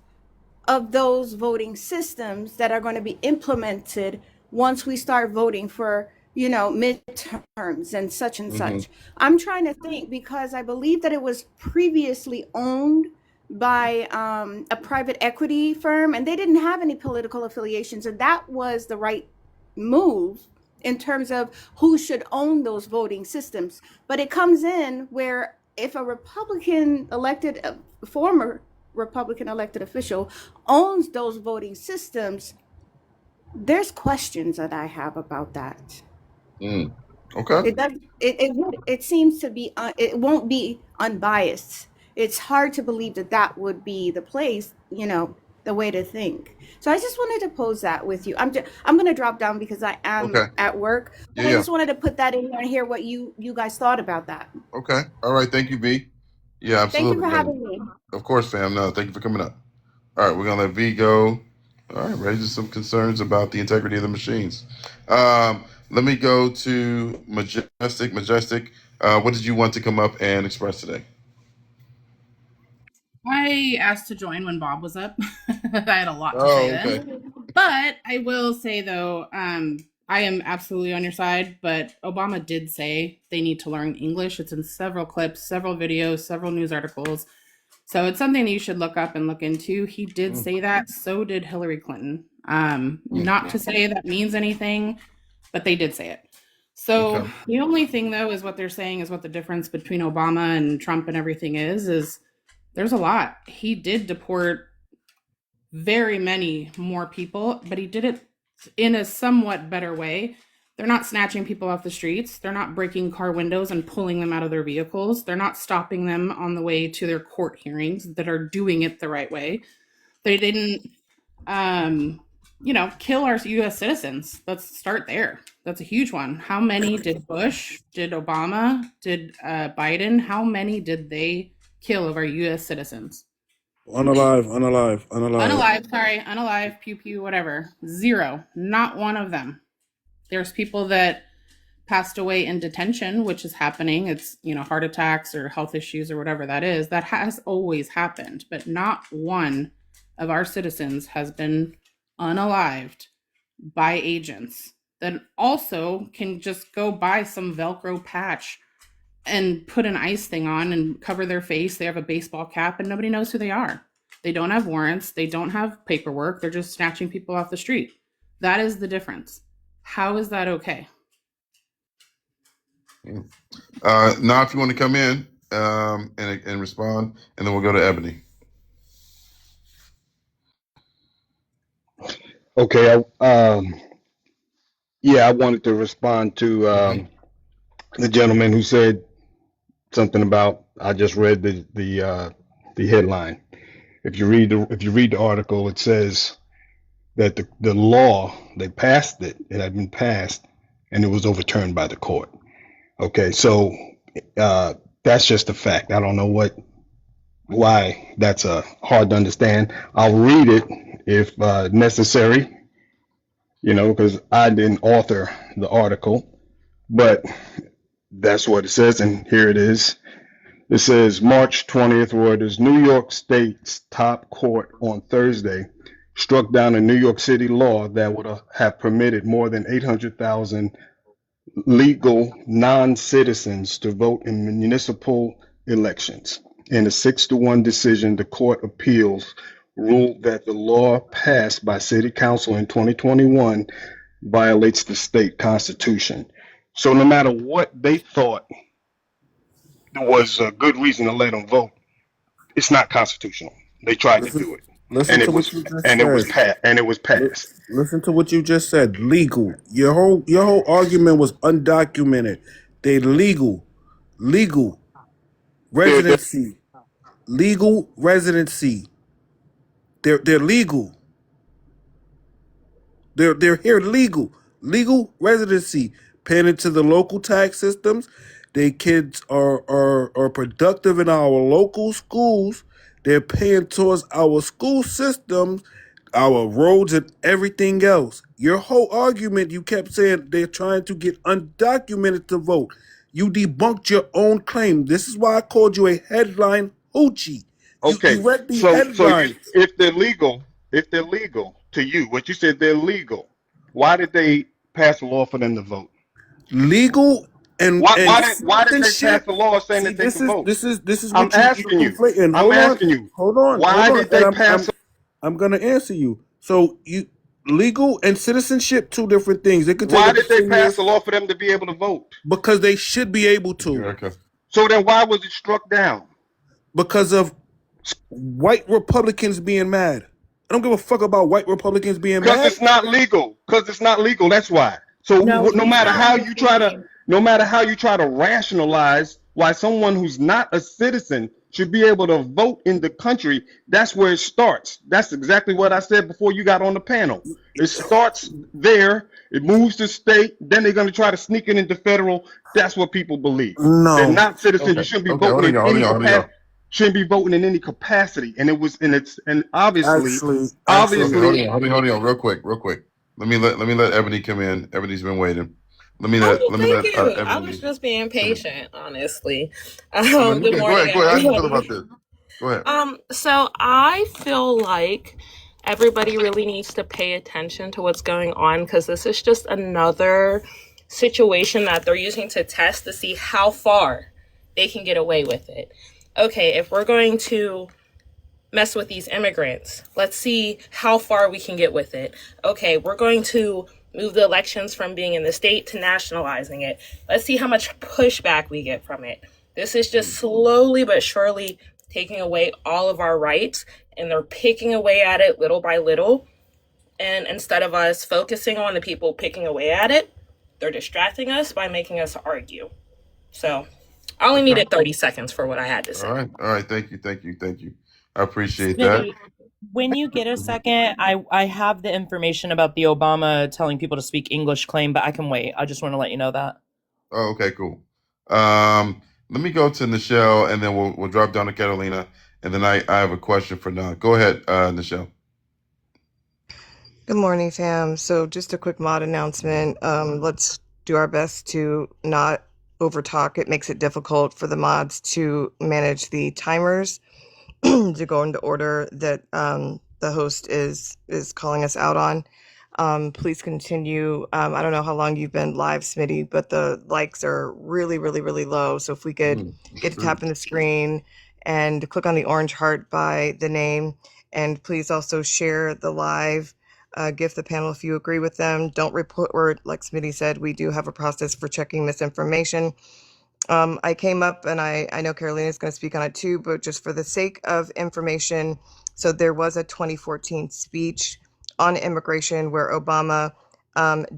of those voting systems that are going to be implemented once we start voting for midterms and such and such. I'm trying to think because I believe that it was previously owned by a private equity firm, and they didn't have any political affiliations, and that was the right move in terms of who should own those voting systems. But it comes in where if a former Republican elected official owns those voting systems, there's questions that I have about that. Okay. It seems to be it won't be unbiased. It's hard to believe that would be the place, the way to think. So I just wanted to pose that with you. I'm going to drop down because I am Okay. at work, but I Yeah. just wanted to put that in there and hear what you guys thought about that. Okay. All right. Thank you, V. Yeah, Thank you absolutely. for Yeah. having me. Of course, fam. No, thank you for coming up. All right, we're gonna let V go. All right, raises some concerns about the integrity of the machines. Let me go to Majestic. Majestic, what did you want to come up and express today? I asked to join when Bob was up. I had a lot to say Oh, okay. then. But I will say, though, I am absolutely on your side, but Obama did say they need to learn English. It's in several clips, several videos, several news articles. So it's something that you should look up and look into. He did say that. So did Hillary Clinton. Not to say that means anything, but they did say it. So Okay. the only thing, though, is what they're saying is what the difference between Obama and Trump and everything is there's a lot. He did deport very many more people, but he did it in a somewhat better way. They're not snatching people off the streets. They're not breaking car windows and pulling them out of their vehicles. They're not stopping them on the way to their court hearings that are doing it the right way. They didn't, kill our U.S. citizens. Let's start there. That's a huge one. How many did Bush, did Obama, did Biden? How many did they kill of our U.S. citizens? Unalive. Unalive, pew pew, whatever. Zero. Not one of them. There's people that passed away in detention, which is happening. It's, heart attacks or health issues or whatever that is. That has always happened, but not one of our citizens has been unalived by agents that also can just go buy some Velcro patch and put an ice thing on and cover their face. They have a baseball cap and nobody knows who they are. They don't have warrants. They don't have paperwork. They're just snatching people off the street. That is the difference. How is that okay? Now, if you want to come in and respond, and then we'll go to Ebony. Okay. I wanted to respond to the gentleman who said something about, I just read the headline. If you read the article, it says that the law, they passed it. It had been passed, and it was overturned by the court. Okay, so that's just a fact. I don't know why that's hard to understand. I'll read it if necessary, because I didn't author the article, but that's what it says, and here it is. It says March 20th, Reuters, New York State's top court on Thursday struck down a New York City law that would have permitted more than 800,000 legal non-citizens to vote in municipal elections. In a 6-1 decision, the Court of Appeals ruled that the law passed by City Council in 2021 violates the state constitution. So no matter what they thought was a good reason to let them vote, it's not constitutional. They tried to do it, Listen to what you just said. It was passed. Listen to what you just said. Legal. Your whole argument was undocumented. They legal residency. Legal residency. They're legal. They're here legal residency, paying into the local tax systems. Their kids are productive in our local schools. They're paying towards our school systems, our roads, and everything else. Your whole argument, you kept saying they're trying to get undocumented to vote. You debunked your own claim. This is why I called you a headline hoochie. Okay, you read the so headline. if they're legal to you, what you said they're legal, why did they pass a law for them to vote? Legal and why did they pass the law saying that they can vote? This is I'm what asking you. conflating. I'm asking you. Hold on. Why did they pass? I'm gonna answer you. So legal and citizenship, two different things. They could. Why did they pass a law for them to be able to vote? Because they should be able to. Okay. So then why was it struck down? Because of white Republicans being mad. I don't give a fuck about white Republicans being mad. Because it's not legal. That's why. So no matter how you try to rationalize why someone who's not a citizen should be able to vote in the country. That's where it starts. That's exactly what I said before you got on the panel. It starts there, it moves to state, then they're going to try to sneak it into federal. That's what people believe. They're No, not citizens. You Okay. shouldn't be Okay. voting Hold on, in y'all. Hold on, any y'all. Hold on, capacity. y'all. Shouldn't be voting in any capacity. And obviously, actually, Okay. Hold on, obviously, y'all. Hold on, y'all. Real quick. Real quick. Let me let Ebony come in. Ebony's been waiting. Oh, Let me thank let you. I was Ebony just being come in. patient, honestly. No, you Good good. Go morning, ahead. Go ahead. How you feel about everybody. this? Go ahead. So I feel like everybody really needs to pay attention to what's going on because this is just another situation that they're using to test to see how far they can get away with it. Okay, if we're going to mess with these immigrants, let's see how far we can get with it. Okay, we're going to move the elections from being in the state to nationalizing it. Let's see how much pushback we get from it. This is just slowly but surely taking away all of our rights, and they're picking away at it little by little. And instead of us focusing on the people picking away at it, they're distracting us by making us argue. So I only Okay. needed 30 seconds for what I had to All say. right. All right. Thank you. Thank you. Thank you. I appreciate that. Smitty, when you get a second, I have the information about the Obama telling people to speak English claim, but I can wait. I just want to let you know that. Oh, okay, cool. Let me go to Nichelle, and then we'll drop down to Catalina, and then I have a question for now. Go ahead, Nichelle. Good morning, fam. So just a quick mod announcement. Let's do our best to not overtalk. It makes it difficult for the mods to manage the timers to go into order that the host is calling us out on. Please continue. I don't know how long you've been live, Smitty, but the likes are really, really, really low. So if we could get to tapping the screen and click on the orange heart by the name, and please also share the live. Give the panel if you agree with them. Don't report, or like Smitty said, we do have a process for checking misinformation. I came up, and I know Carolina's going to speak on it too, but just for the sake of information, so there was a 2014 speech on immigration where Obama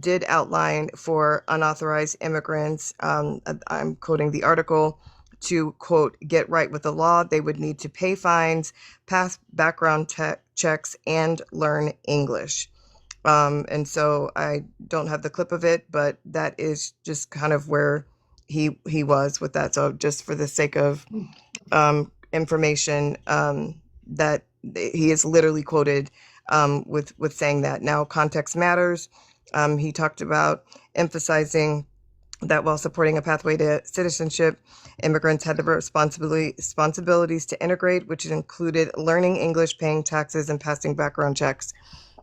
did outline for unauthorized immigrants, I'm quoting the article, to, quote, get right with the law. They would need to pay fines, pass background checks, and learn English. And so I don't have the clip of it, but that is just kind of where he was with that. So just for the sake of information, that he is literally quoted with saying that. Now, context matters. He talked about emphasizing that while supporting a pathway to citizenship, immigrants had the responsibilities to integrate, which included learning English, paying taxes, and passing background checks.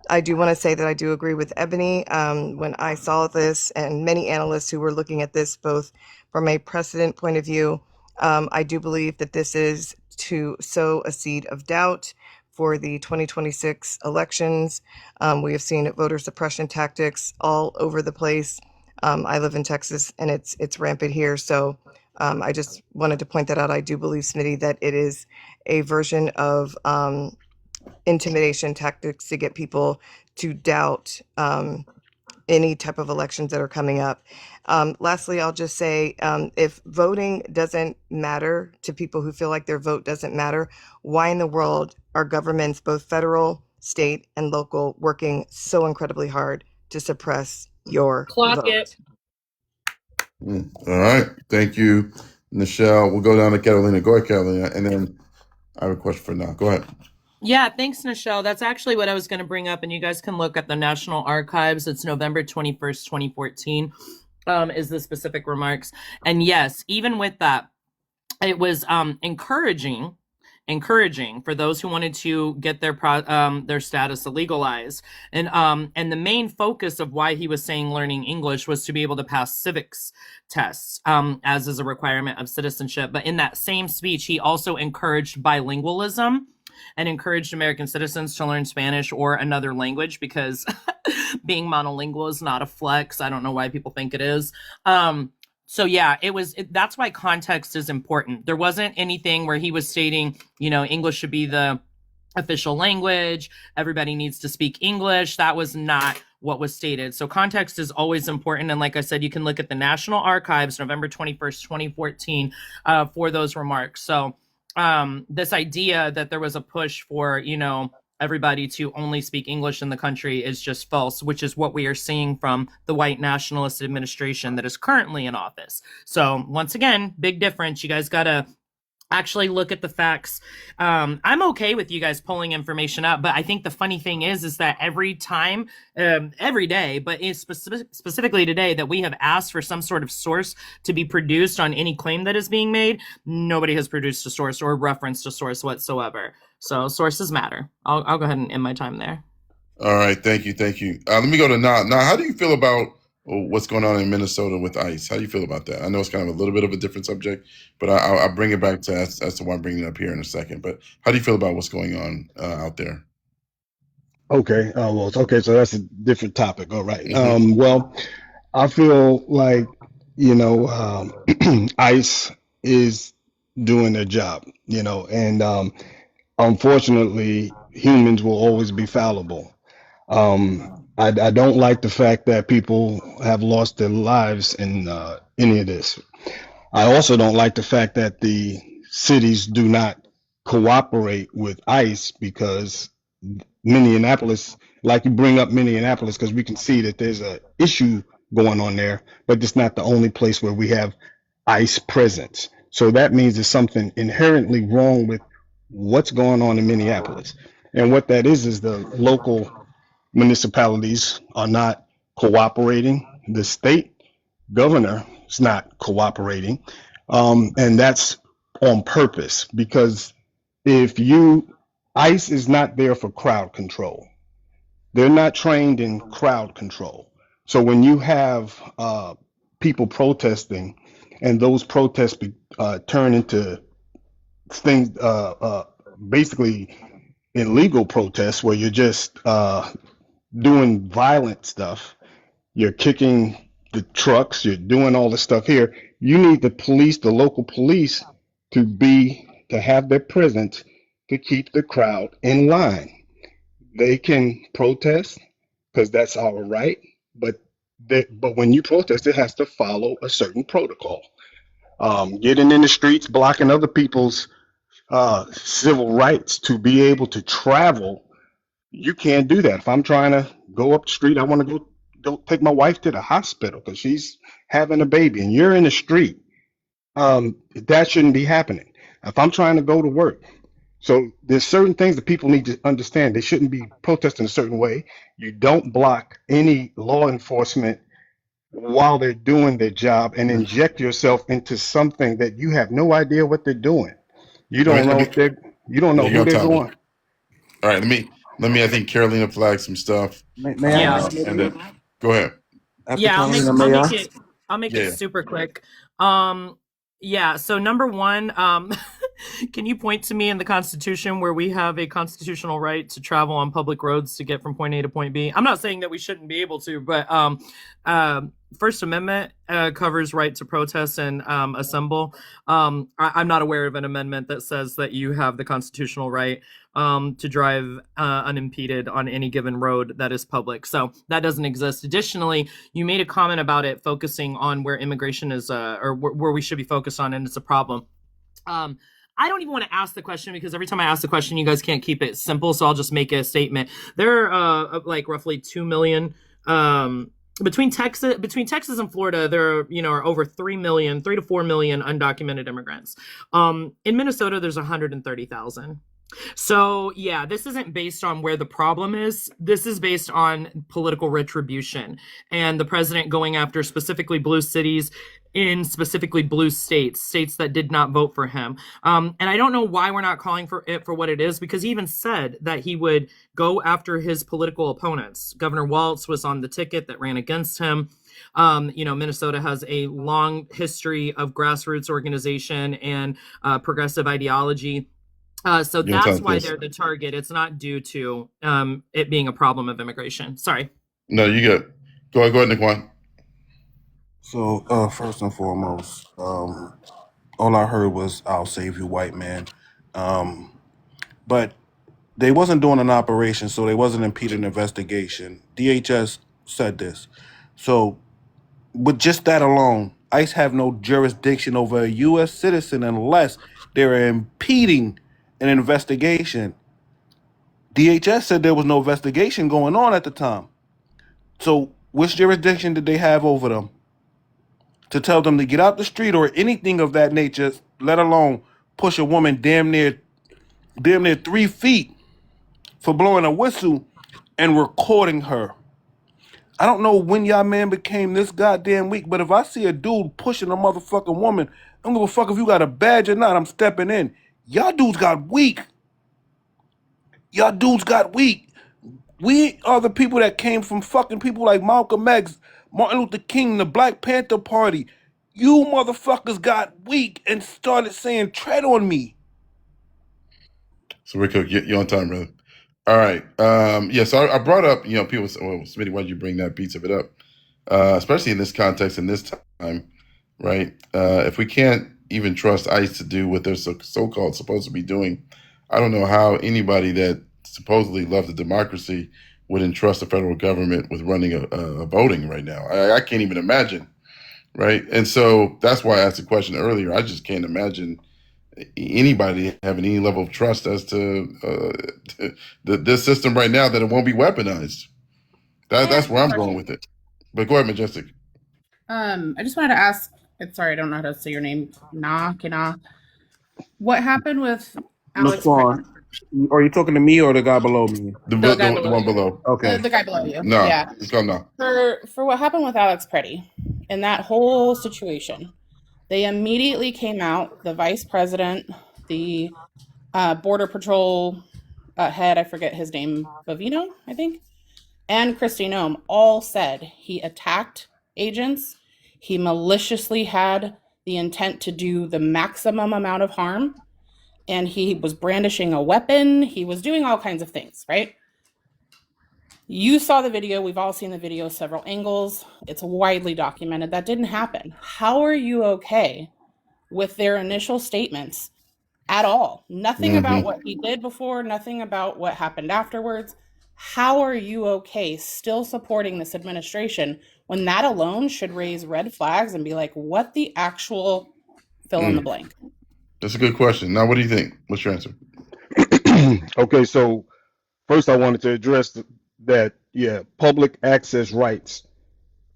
I do want to say that I do agree with Ebony. When I saw this, and many analysts who were looking at this both from a precedent point of view, I do believe that this is to sow a seed of doubt for the 2026 elections. We have seen voter suppression tactics all over the place. I live in Texas, and it's rampant here. So I just wanted to point that out. I do believe, Smitty, that it is a version of intimidation tactics to get people to doubt any type of elections that are coming up. Lastly, I'll just say, if voting doesn't matter to people who feel like their vote doesn't matter, why in the world are governments, both federal, state, and local, working so incredibly hard to suppress your Clock it. vote? All right. Thank you, Nichelle. We'll go down to Catalina. Go ahead, Catalina, and then I have a question for now. Go ahead. Yeah, thanks, Nichelle. That's actually what I was going to bring up, and you guys can look at the National Archives. It's November 21st, 2014, is the specific remarks. And yes, even with that, it was encouraging for those who wanted to get their status legalized, and the main focus of why he was saying learning English was to be able to pass civics tests, as is a requirement of citizenship. But in that same speech, he also encouraged bilingualism and encouraged American citizens to learn Spanish or another language, because being monolingual is not a flex. I don't know why people think it is. So yeah, that's why context is important. There wasn't anything where he was stating, English should be the official language. Everybody needs to speak English. That was not what was stated. So context is always important. And like I said, you can look at the National Archives, November 21st, 2014, for those remarks. So this idea that there was a push for, everybody to only speak English in the country is just false, which is what we are seeing from the white nationalist administration that is currently in office. So once again, big difference. You guys got to actually look at the facts. I'm okay with you guys pulling information up, but I think the funny thing is that every time, every day, but specifically today, that we have asked for some sort of source to be produced on any claim that is being made, nobody has produced a source or referenced a source whatsoever. So sources matter. I'll go ahead and end my time there. All right, thank you. Let me go to Na. Na, how do you feel about what's going on in Minnesota with ICE? How do you feel about that? I know it's kind of a little bit of a different subject, but I'll bring it back to as to why I'm bringing it up here in a second. But how do you feel about what's going on out there? Okay. Okay. So that's a different topic. All right. Mm-hmm. Well, I feel like, ICE is doing their job, and unfortunately, humans will always be fallible. I don't like the fact that people have lost their lives in any of this. I also don't like the fact that the cities do not cooperate with ICE because Minneapolis, like you bring up Minneapolis, because we can see that there's a issue going on there, but it's not the only place where we have ICE presence. So that means there's something inherently wrong with what's going on in Minneapolis. And what that is the local municipalities are not cooperating. The state governor is not cooperating. And that's on purpose because if ICE is not there for crowd control. They're not trained in crowd control. So when you have people protesting and those protests turn into things, basically illegal protests where you're just doing violent stuff, you're kicking the trucks, you're doing all this stuff here, you need the local police to have their presence to keep the crowd in line. They can protest because that's our right, but when you protest, it has to follow a certain protocol. Getting in the streets, blocking other people's civil rights to be able to travel, you can't do that. If I'm trying to go up the street, I want to go take my wife to the hospital because she's having a baby, and you're in the street. That shouldn't be happening. If I'm trying to go to work, so there's certain things that people need to understand. They shouldn't be protesting a certain way. You don't block any law enforcement while they're doing their job and inject yourself into something that you have no idea what they're doing. You don't know you don't know who they're going. All right, let me. I think Carolina flagged some stuff. May I Yeah. ask maybe? And then go ahead. After Yeah, Carolina, may I? I'll make Yeah. it super quick. Yeah, so number one, can you point to me in the Constitution where we have a constitutional right to travel on public roads to get from point A to point B? I'm not saying that we shouldn't be able to, but First Amendment covers right to protest and assemble. I'm not aware of an amendment that says that you have the constitutional right to drive unimpeded on any given road that is public. So that doesn't exist. Additionally, you made a comment about it focusing on where immigration is, or where we should be focused on, and it's a problem. I don't even want to ask the question because every time I ask the question, you guys can't keep it simple. So I'll just make a statement. There are like roughly 2 million. Between Texas and Florida, there are over 3 to 4 million undocumented immigrants. In Minnesota, there's 130,000. So yeah, this isn't based on where the problem is. This is based on political retribution and the president going after specifically blue cities in specifically blue states that did not vote for him. And I don't know why we're not calling for it for what it is, because he even said that he would go after his political opponents. Governor Walz was on the ticket that ran against him. Minnesota has a long history of grassroots organization and progressive ideology. So that's why they're the target. It's not due to it being a problem of immigration. Sorry. No, you good. Go ahead, Nikwan. So first and foremost, all I heard was "I'll save you, white man," but they wasn't doing an operation, so they wasn't impeding investigation. DHS said this, so with just that alone, ICE have no jurisdiction over a U.S. citizen unless they're impeding an investigation. DHS said there was no investigation going on at the time. So which jurisdiction did they have over them to tell them to get out the street or anything of that nature, let alone push a woman damn near 3 feet for blowing a whistle and recording her? I don't know when y'all man became this goddamn weak, but if I see a dude pushing a motherfucking woman, I don't give a fuck if you got a badge or not, I'm stepping in. Y'all dudes got weak. Y'all dudes got weak. We are the people that came from fucking people like Malcolm X, Martin Luther King, the Black Panther Party. You motherfuckers got weak and started saying, tread on me. So Rico, you're on time, brother. All right. Yeah, so I brought up, people say, well, Smitty, why'd you bring that piece of it up? Especially in this context, in this time, right? If we can't even trust ICE to do what they're so-called supposed to be doing, I don't know how anybody that supposedly loves the democracy would entrust the federal government with running a voting right now. I can't even imagine, right? And so that's why I asked the question earlier. I just can't imagine anybody having any level of trust as to this system right now, that it won't be weaponized. That's where I'm going with it. But go ahead, Majestic. I just wanted to ask. Sorry, I don't know how to say your name. Kina. What happened with Alex? Are you talking to me or the guy below me? The one below. Okay. The guy below you. No, Yeah. it's called no. For what happened with Alex Pretty and that whole situation, they immediately came out. The vice president, the border patrol head, I forget his name, Bavino, I think, and Kristi Noem all said he attacked agents. He maliciously had the intent to do the maximum amount of harm, and he was brandishing a weapon. He was doing all kinds of things, right? You saw the video. We've all seen the video, several angles. It's widely documented. That didn't happen. How are you okay with their initial statements at all? Nothing about what he did before, nothing about what happened afterwards. How are you okay still supporting this administration when that alone should raise red flags and be like, what the actual fill in the blank? That's a good question. Now, what do you think? What's your answer? Okay, so first I wanted to address that, public access rights.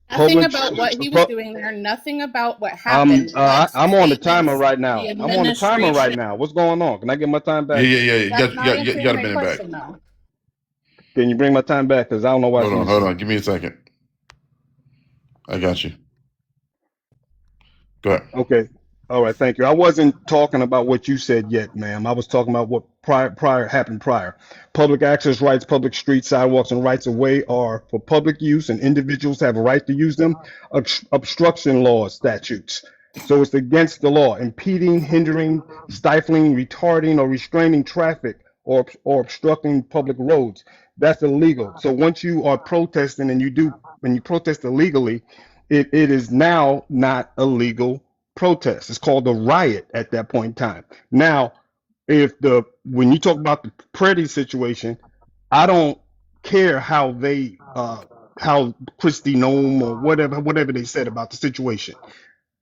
Nothing about what he was doing there, nothing about what happened. I'm on the timer right now. What's going on? Can I get my time back? Yeah. You got a minute back. Can you bring my time back? Because I don't know why. Hold on. Give me a second. I got you. Go ahead. Okay. All right. Thank you. I wasn't talking about what you said yet, ma'am. I was talking about what happened prior. Public access rights, public streets, sidewalks, and rights of way are for public use, and individuals have a right to use them. Obstruction laws, statutes. So it's against the law, impeding, hindering, stifling, retarding, or restraining traffic, or obstructing public roads. That's illegal. So once you are protesting when you protest illegally, it is now not a legal protest. It's called a riot at that point in time. Now, when you talk about the Preddy situation, I don't care how how Kristi Noem or whatever they said about the situation.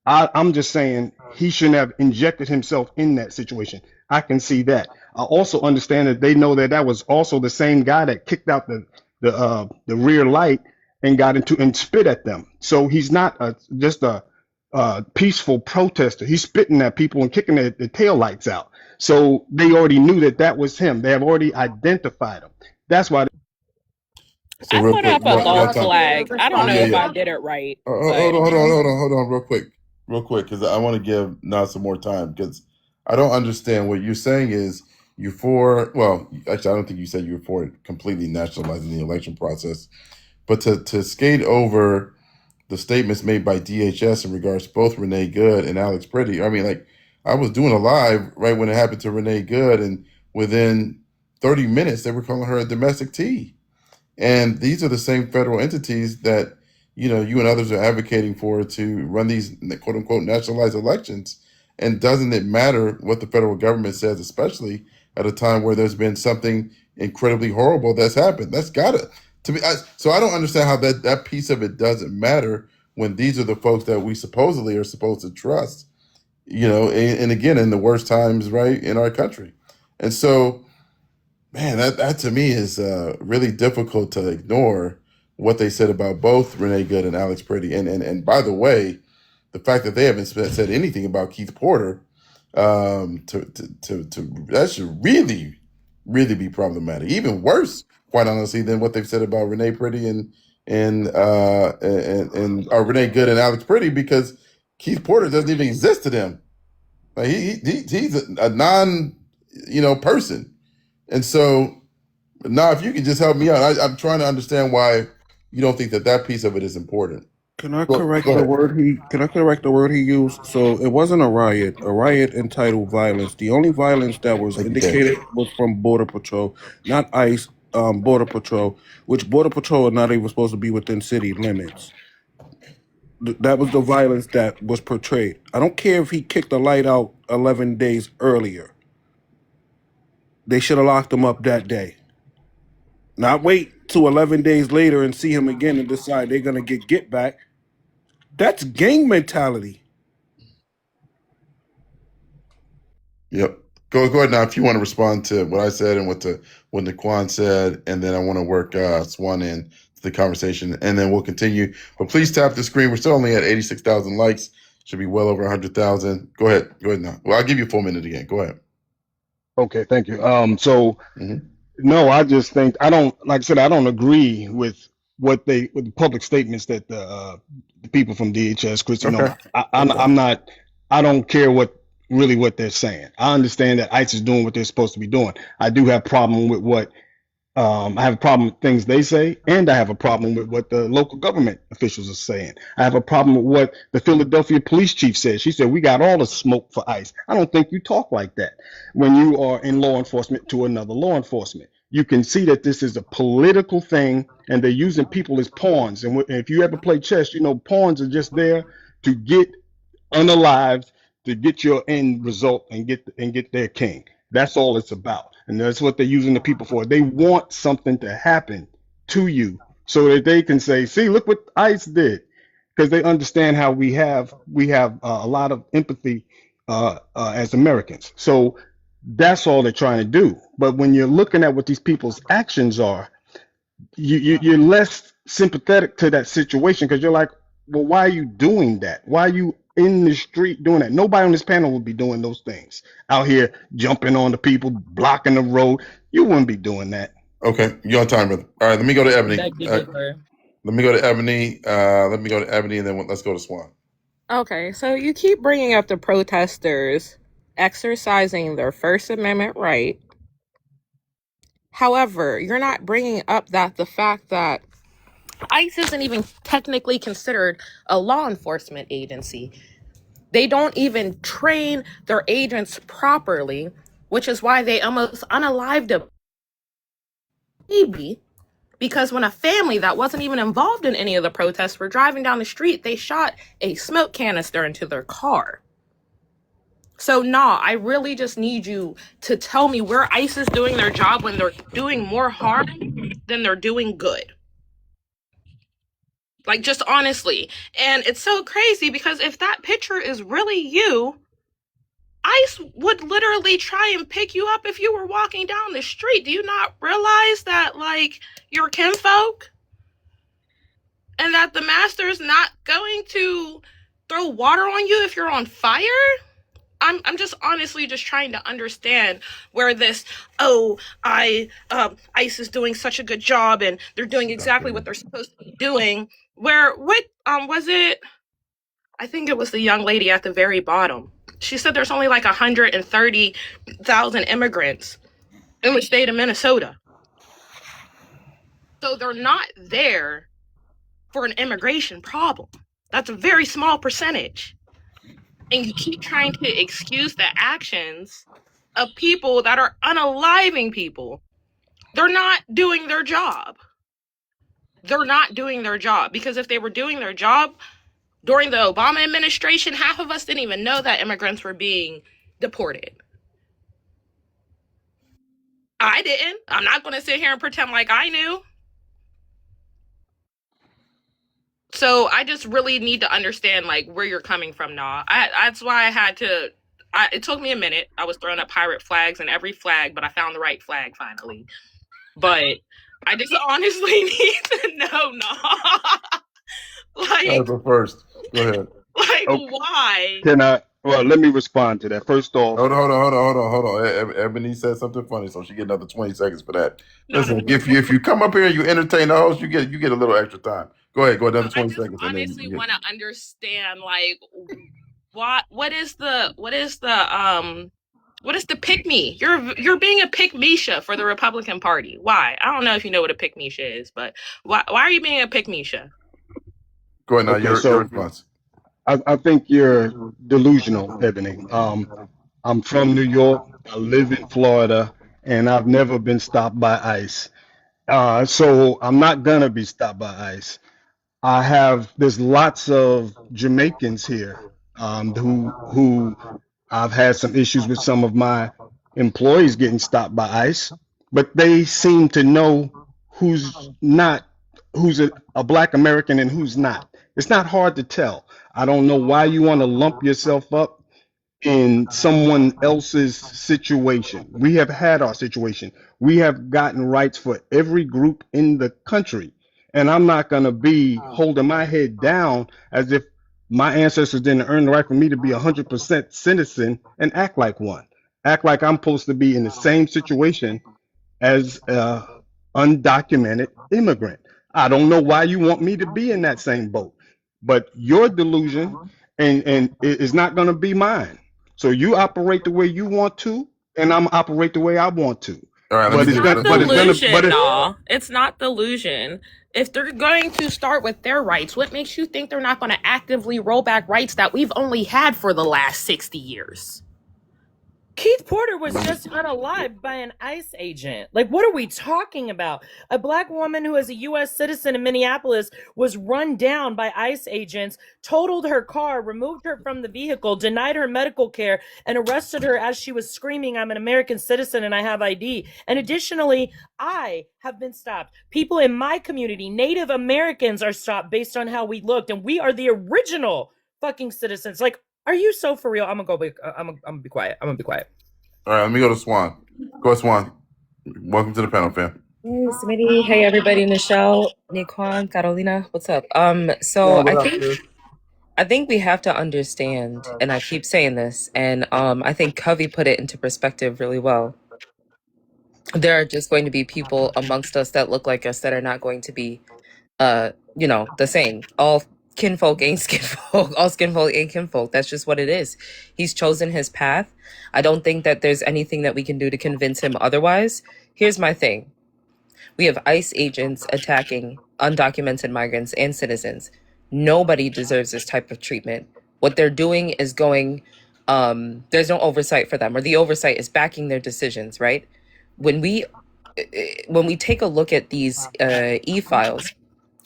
I'm just saying he shouldn't have injected himself in that situation. I can see that. I also understand that they know that was also the same guy that kicked out the rear light and got into and spit at them. So he's not just a peaceful protester. He's spitting at people and kicking the tail lights out. So they already knew that was him. They have already identified him. That's why. So I real put quick, up a ball flag. I don't know if I did it right. Hold on, real quick, because I want to give Nas some more time, because I don't understand what you're saying. Is you're for? Well, actually, I don't think you said you were for completely nationalizing the election process, but to skate over the statements made by DHS in regards to both Renee Good and Alex Pretty. I mean, like, I was doing a live right when it happened to Renee Good, and within 30 minutes, they were calling her a domestic T. And these are the same federal entities that, you and others are advocating for to run these quote unquote nationalized elections. And doesn't it matter what the federal government says, especially at a time where there's been something incredibly horrible that's happened? That's gotta to be. So I don't understand how that piece of it doesn't matter when these are the folks that we supposedly are supposed to trust, and again, in the worst times, right, in our country. And so, man, that to me is really difficult to ignore what they said about both Renee Good and Alex Pretty. And by the way, the fact that they haven't said anything about Keith Porter, to that should really, really be problematic. Even worse, quite honestly, than what they've said about Renee Pretty and Renee Good and Alex Pretty, because Keith Porter doesn't even exist to them. Like he's a non, person. And so now, if you can just help me out, I'm trying to understand why you don't think that piece of it is important. Can I Go correct the ahead. word he? Can I correct the word he used? So it wasn't a riot. A riot entitled violence. The only violence that was Thank you, Dave. indicated was from Border Patrol, not ICE. Border Patrol, which Border Patrol are not even supposed to be within city limits. That was the violence that was portrayed. I don't care if he kicked the light out 11 days earlier. They should have locked him up that day. Not wait till 11 days later and see him again and decide they're going to get back. That's gang mentality. Yep. Go ahead now if you want to respond to what I said and what Naquan said, and then I want to work Swan in to the conversation, and then we'll continue. But please tap the screen. We're still only at 86,000 likes. Should be well over 100,000. Go ahead now. Well, I'll give you a full minute again. Go ahead. Okay, thank you. So Mhm. no, I just think I don't, like I said, I don't agree with with the public statements that the people from DHS, Christian Okay. Noma, I'm not, I don't care what they're saying. I understand that ICE is doing what they're supposed to be doing. I do have problem with what I have a problem with things they say, and I have a problem with what the local government officials are saying. I have a problem with what the Philadelphia police chief said. She said, we got all the smoke for ICE. I don't think you talk like that when you are in law enforcement to another law enforcement. You can see that this is a political thing, and they're using people as pawns. And if you ever play chess, you know pawns are just there to get unalived, to get your end result and get their king. That's all it's about. And that's what they're using the people for. They want something to happen to you so that they can say, see, look what ICE did. Because they understand how we have a lot of empathy as Americans. So that's all they're trying to do. But when you're looking at what these people's actions are, you're less sympathetic to that situation because you're like, well, why are you doing that? Why are you in the street doing that? Nobody on this panel would be doing those things out here, jumping on the people, blocking the road. You wouldn't be doing that. Okay, you're on time, brother. All right, let me go to Ebony. Beg to differ. Let me go to Ebony. And then let's go to Swan. Okay, so you keep bringing up the protesters exercising their First Amendment right. However, you're not bringing up that the fact that ICE isn't even technically considered a law enforcement agency. They don't even train their agents properly, which is why they almost unalived a baby. Because when a family that wasn't even involved in any of the protests were driving down the street, they shot a smoke canister into their car. So, I really just need you to tell me where ICE is doing their job when they're doing more harm than they're doing good. Like, just honestly. And it's so crazy because if that picture is really you, ICE would literally try and pick you up if you were walking down the street. Do you not realize that, like, you're kinfolk? And that the master's not going to throw water on you if you're on fire? I'm just honestly just trying to understand where this, ICE is doing such a good job and they're doing exactly what they're supposed to be doing. What was it? I think it was the young lady at the very bottom. She said there's only like 130,000 immigrants in the state of Minnesota. So they're not there for an immigration problem. That's a very small percentage. And you keep trying to excuse the actions of people that are unaliving people. They're not doing their job. They're not doing their job because if they were doing their job during the Obama administration, half of us didn't even know that immigrants were being deported. I didn't. I'm not going to sit here and pretend like I knew. So I just really need to understand like where you're coming from now. That's why I had to. It took me a minute. I was throwing up pirate flags and every flag, but I found the right flag finally. But I just honestly need to know, like, Go first. Go ahead. Okay. why? Can I? Well, let me respond to that. First off, Hold on. Ebony said something funny, so she get another 20 seconds for that. Not a Listen, if you come up here and you entertain the host, you get a little extra time. Go ahead, go another I 20 just seconds, and then honestly you get. want to understand, like, what is the pick me? You're being a pick Misha for the Republican Party. Why? I don't know if you know what a pick Misha is, but why are you being a pick Misha? Go ahead now. okay, Your so response. I think you're delusional, Ebony. I'm from New York. I live in Florida, and I've never been stopped by ICE. So I'm not gonna be stopped by ICE. There's lots of Jamaicans here, who I've had some issues with some of my employees getting stopped by ICE, but they seem to know who's not, who's a black American and who's not. It's not hard to tell. I don't know why you want to lump yourself up in someone else's situation. We have had our situation. We have gotten rights for every group in the country. And I'm not going to be holding my head down as if my ancestors didn't earn the right for me to be 100% citizen and act like one. Act like I'm supposed to be in the same situation as a undocumented immigrant. I don't know why you want me to be in that same boat, but your delusion and it is not going to be mine. So you operate the way you want to, and I'm operate the way I want to. All right, let me But It's it's get. gonna, not but it's gonna, but delusion, it, nah. It's not delusion. If they're going to start with their rights, what makes you think they're not going to actively roll back rights that we've only had for the last 60 years? Keith Porter was just unalived by an ICE agent. Like, what are we talking about? A black woman who is a U.S. citizen in Minneapolis was run down by ICE agents, totaled her car, removed her from the vehicle, denied her medical care, and arrested her as she was screaming, "I'm an American citizen and I have ID." And additionally, I have been stopped. People in my community, Native Americans, are stopped based on how we looked, and we are the original fucking citizens. Like, are you so for real? I'm gonna go. I'm gonna be quiet. I'm gonna be quiet. All right, let me go to Swan. Go ahead, Swan. Welcome to the panel, fam. Hey, Smitty. Hey, everybody. Michelle, Niquan, Carolina. What's up? So Swan, what up, sis? I think we have to understand, and I keep saying this, and I think Covey put it into perspective really well. There are just going to be people amongst us that look like us that are not going to be, the same. All kinfolk ain't skinfolk. All skinfolk ain't kinfolk. That's just what it is. He's chosen his path. I don't think that there's anything that we can do to convince him otherwise. Here's my thing. We have ICE agents attacking undocumented migrants and citizens. Nobody deserves this type of treatment. What they're doing is there's no oversight for them, or the oversight is backing their decisions, right? When we take a look at these e-files,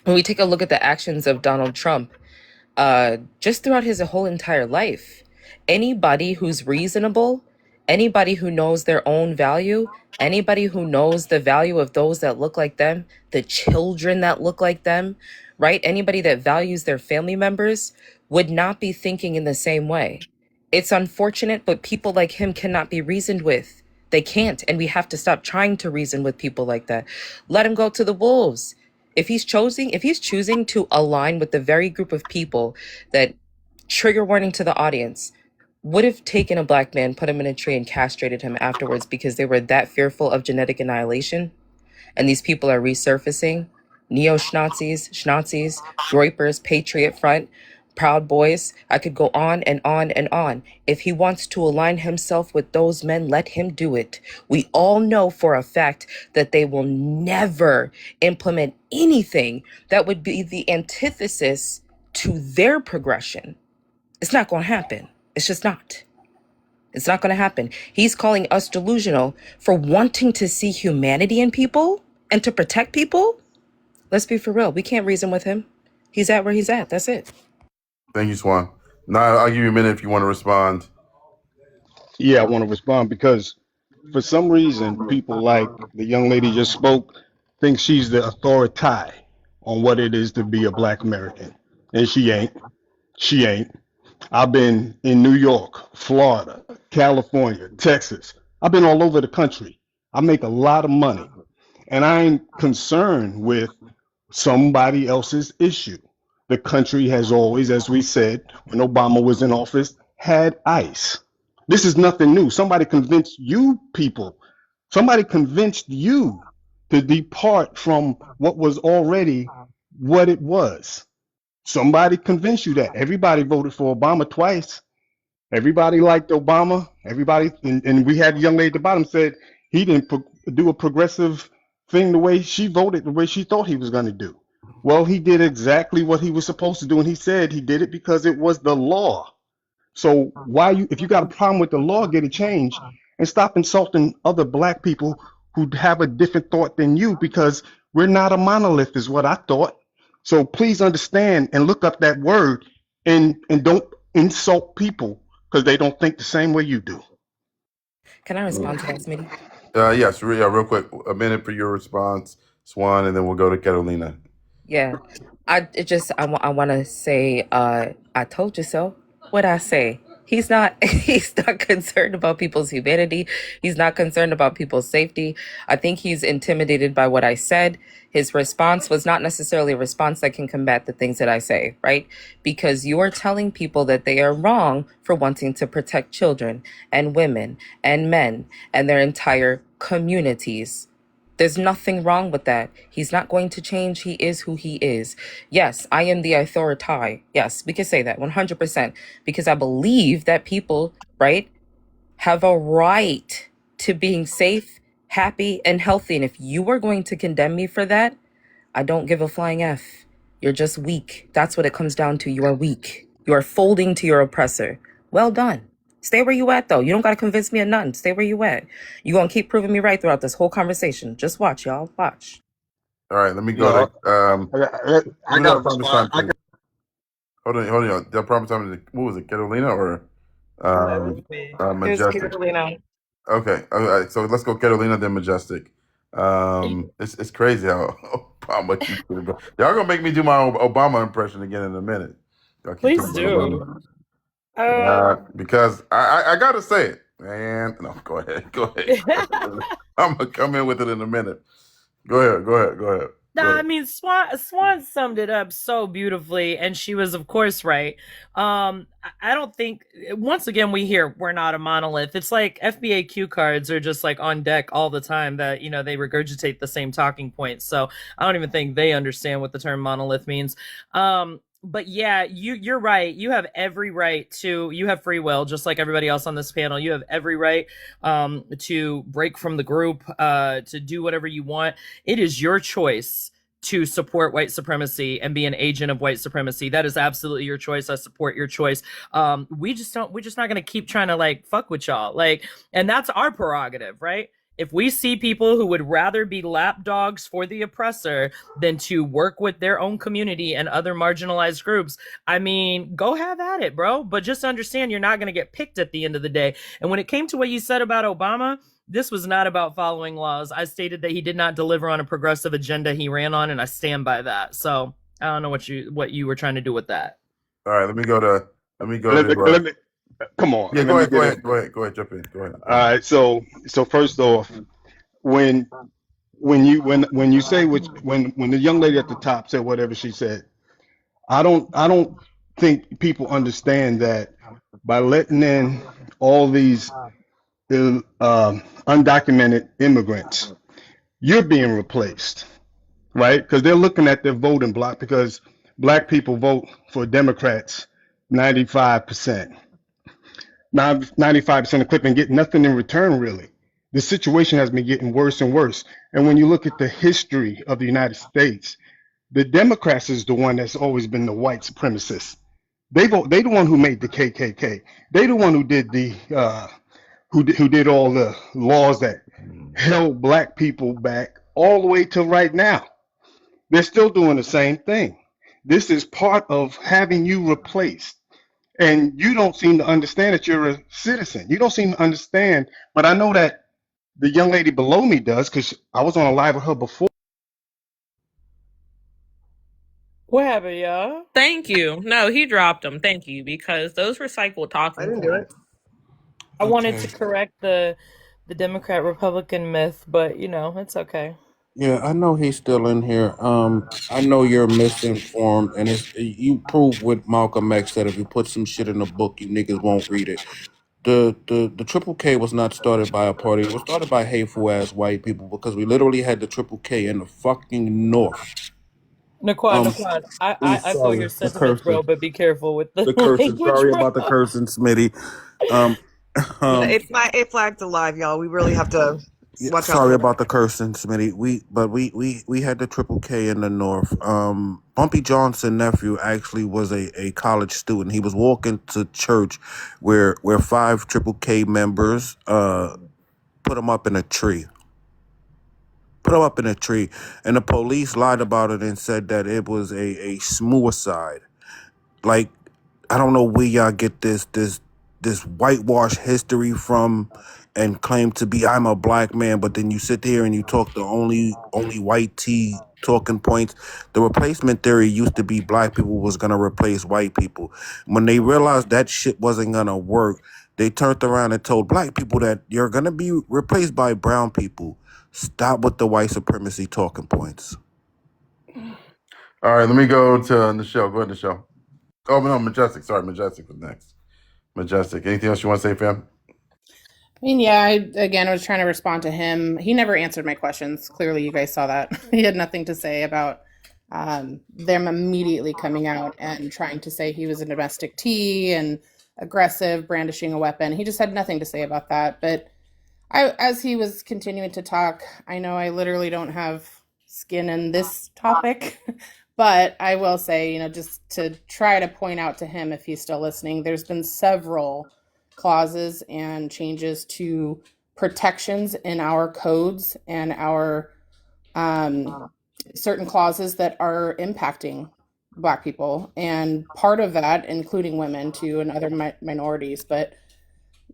when we take a look at the actions of Donald Trump, just throughout his whole entire life. Anybody who's reasonable, anybody who knows their own value, anybody who knows the value of those that look like them, the children that look like them, right? Anybody that values their family members would not be thinking in the same way. It's unfortunate, but people like him cannot be reasoned with. They can't, and we have to stop trying to reason with people like that. Let him go to the wolves. If he's choosing to align with the very group of people that, trigger warning to the audience, would have taken a black man, put him in a tree, and castrated him afterwards because they were that fearful of genetic annihilation, and these people are resurfacing, neo-Schnazis, Groypers, Patriot Front, Proud Boys. I could go on and on and on. If he wants to align himself with those men, let him do it. We all know for a fact that they will never implement anything that would be the antithesis to their progression. It's not going to happen. It's just not. It's not going to happen. He's calling us delusional for wanting to see humanity in people and to protect people. Let's be for real. We can't reason with him. He's at where he's at. That's it. Thank you, Swan. Now I'll give you a minute if you want to respond. yeah, I want to respond because for some reason, people like the young lady just spoke think she's the authority. on what it is to be a black American. And she ain't. She ain't. I've been in New York, Florida, California, Texas. I've been all over the country. I make a lot of money. And I ain't concerned with somebody else's issue. The country has always, as we said, when Obama was in office, had ICE. This is nothing new. Somebody convinced you people, somebody convinced you to depart from what was already what it was. Somebody convinced you that. Everybody voted for Obama twice. Everybody liked Obama. Everybody, and we had a young lady at the bottom said he didn't do a progressive thing the way she voted, the way she thought he was going to do. Well, he did exactly what he was supposed to do, and he said he did it because it was the law. So why you, if you got a problem with the law, get it changed and stop insulting other black people who have a different thought than you, because we're not a monolith, is what I thought. So please understand and look up that word, and don't insult people because they don't think the same way you do. Can I respond to that, Smitty? Yes, real quick, a minute for your response, Swan, and then we'll go to Carolina. Yeah. I want to say, I told you so. What I say? He's not he's not concerned about people's humanity. He's not concerned about people's safety. I think he's intimidated by what I said. His response was not necessarily a response that can combat the things that I say, right? Because you are telling people that they are wrong for wanting to protect children and women and men and their entire communities. There's nothing wrong with that. He's not going to change. He is who he is. Yes, I am the authority. Yes, we can say that 100%, because I believe that people, right, have a right to being safe, happy, and healthy. And if you are going to condemn me for that, I don't give a flying F. You're just weak. That's what it comes down to. You are weak. You are folding to your oppressor. Well done. Stay where you at, though. You don't got to convince me of nothing. Stay where you at. You going to keep proving me right throughout this whole conversation. Just watch, y'all. Watch. All right, let me go No, to I who got did I to promise respond. time to? Hold on. Did I promise time to, what was it, Carolina or That was me. It was Majestic? Carolina. Okay, all right, so let's go Carolina then Majestic. It's crazy how Obama keeps doing. Y'all gonna make me do my Obama impression again in a minute. Y'all keep Please talking about do. Obama. Because I gotta say it, man. No, go ahead. I'm gonna come in with it in a minute. Go ahead. No, I mean Swan summed it up so beautifully, and she was, of course, right. I don't think, once again, we hear we're not a monolith. It's like FBA cue cards are just like on deck all the time, that they regurgitate the same talking points. So I don't even think they understand what the term monolith means. But yeah, you're right. You have every right to, you have free will, just like everybody else on this panel. You have every right to break from the group, to do whatever you want. It is your choice to support white supremacy and be an agent of white supremacy. That is absolutely your choice. I support your choice. We're just not going to keep trying to like fuck with y'all. Like, and that's our prerogative, right? If we see people who would rather be lapdogs for the oppressor than to work with their own community and other marginalized groups, I mean, go have at it, bro. But just understand you're not going to get picked at the end of the day. And when it came to what you said about Obama, this was not about following laws. I stated that he did not deliver on a progressive agenda he ran on, and I stand by that. So I don't know what you were trying to do with that. All right, let me go to. Let me come on. Yeah, Let me get it. go ahead, jump in. Go ahead. All right. So first off, when you say when the young lady at the top said whatever she said, I don't think people understand that by letting in all these undocumented immigrants, you're being replaced, right? Because they're looking at their voting block, because black people vote for Democrats 95%. Now 95% of clip and get nothing in return, really. The situation has been getting worse and worse. And when you look at the history of the United States, the Democrats is the one that's always been the white supremacists. They the one who made the KKK. They the one who did the who did all the laws that held black people back all the way to right now. They're still doing the same thing. This is part of having you replaced. And you don't seem to understand that you're a citizen. You don't seem to understand, but I know that the young lady below me does, because I was on a live with her before. What happened, y'all? Thank you. No, he dropped them. Thank you, because those recycled I talking didn't do it. points. I wanted to Okay. correct the Democrat Republican myth, but it's okay. Yeah, I know he's still in here. I know you're misinformed, and you prove what Malcolm X said. If you put some shit in a book, you niggas won't read it. The Triple K was not started by a party. It was started by hateful ass white people because we literally had the Triple K in the fucking North. Naquan, Um, Naquan, ooh, I feel your sorry, the sentiments, bro, cursing, but be careful with the the cursing. language, Sorry bro. about the cursing, Smitty. Um, No, um, it flagged alive, y'all. We really have to yeah, watch out sorry for about that. the cursing, Smitty. We had the Triple K in the North. Bumpy Johnson nephew actually was a college student. He was walking to church where five Triple K members put him up in a tree. Put him up in a tree, and the police lied about it and said that it was a suicide. Like, I don't know where y'all get this whitewash history from and claim to be I'm a black man, but then you sit here and you talk the only white tea talking points. The replacement theory used to be black people was gonna replace white people. When they realized that shit wasn't gonna work, they turned around and told black people that you're gonna be replaced by brown people. Stop with the white supremacy talking points. All right, let me go to Nichelle. Go ahead, Nichelle. Oh no, Majestic. Sorry, Majestic was next. Majestic. Anything else you want to say, fam? I mean, yeah, I was trying to respond to him. He never answered my questions. Clearly, you guys saw that. He had nothing to say about them immediately coming out and trying to say he was a domestic tea and aggressive, brandishing a weapon. He just had nothing to say about that. But as he was continuing to talk, I know I literally don't have skin in this topic, but I will say, just to try to point out to him if he's still listening, there's been several clauses and changes to protections in our codes and our certain clauses that are impacting Black people. And part of that, including women too, and other minorities, but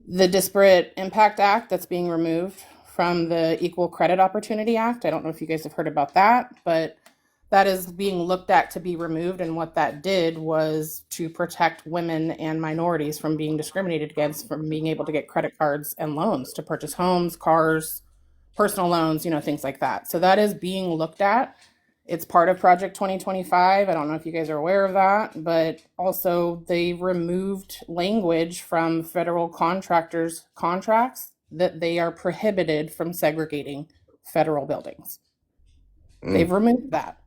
the Disparate Impact Act that's being removed from the Equal Credit Opportunity Act. I don't know if you guys have heard about that, but that is being looked at to be removed. And what that did was to protect women and minorities from being discriminated against, from being able to get credit cards and loans to purchase homes, cars, personal loans, things like that. So that is being looked at. It's part of Project 2025. I don't know if you guys are aware of that, but also they removed language from federal contractors' contracts that they are prohibited from segregating federal buildings. They've removed that.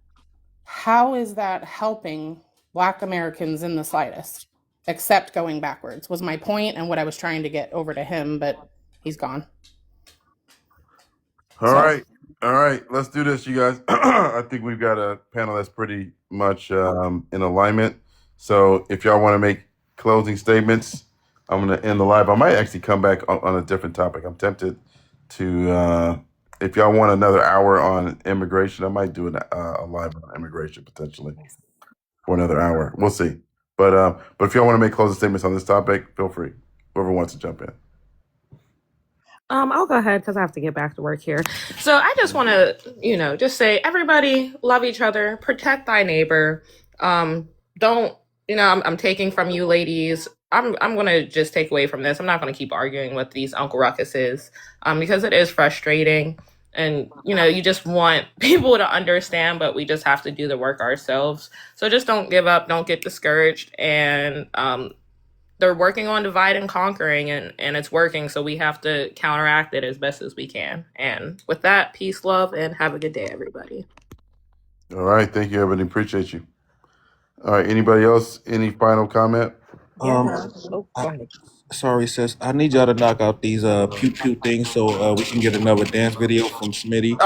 How is that helping Black Americans in the slightest? Except going backwards was my point and what I was trying to get over to him, but he's gone. All right. Let's do this, you guys. I think we've got a panel that's pretty much in alignment. So if y'all want to make closing statements, I'm going to end the live. I might actually come back on a different topic. I'm tempted to, if y'all want another hour on immigration, I might do a live on immigration potentially for another hour. We'll see. But if y'all want to make closing statements on this topic, feel free. Whoever wants to jump in. I'll go ahead because I have to get back to work here. So I just want to, just say everybody love each other, protect thy neighbor. Don't, I'm taking from you ladies. I'm gonna just take away from this. I'm not gonna keep arguing with these Uncle Ruckuses, because it is frustrating. And you just want people to understand, but we just have to do the work ourselves. So just don't give up, don't get discouraged, and they're working on divide and conquering, and it's working, so we have to counteract it as best as we can. And with that, peace, love, and have a good day, everybody. All right. Thank you, everybody. Appreciate you. All right. Anybody else? Any final comment? Yeah. Oh, I, go ahead. sorry, sis. I need y'all to knock out these pew pew things so we can get another dance video from Smitty.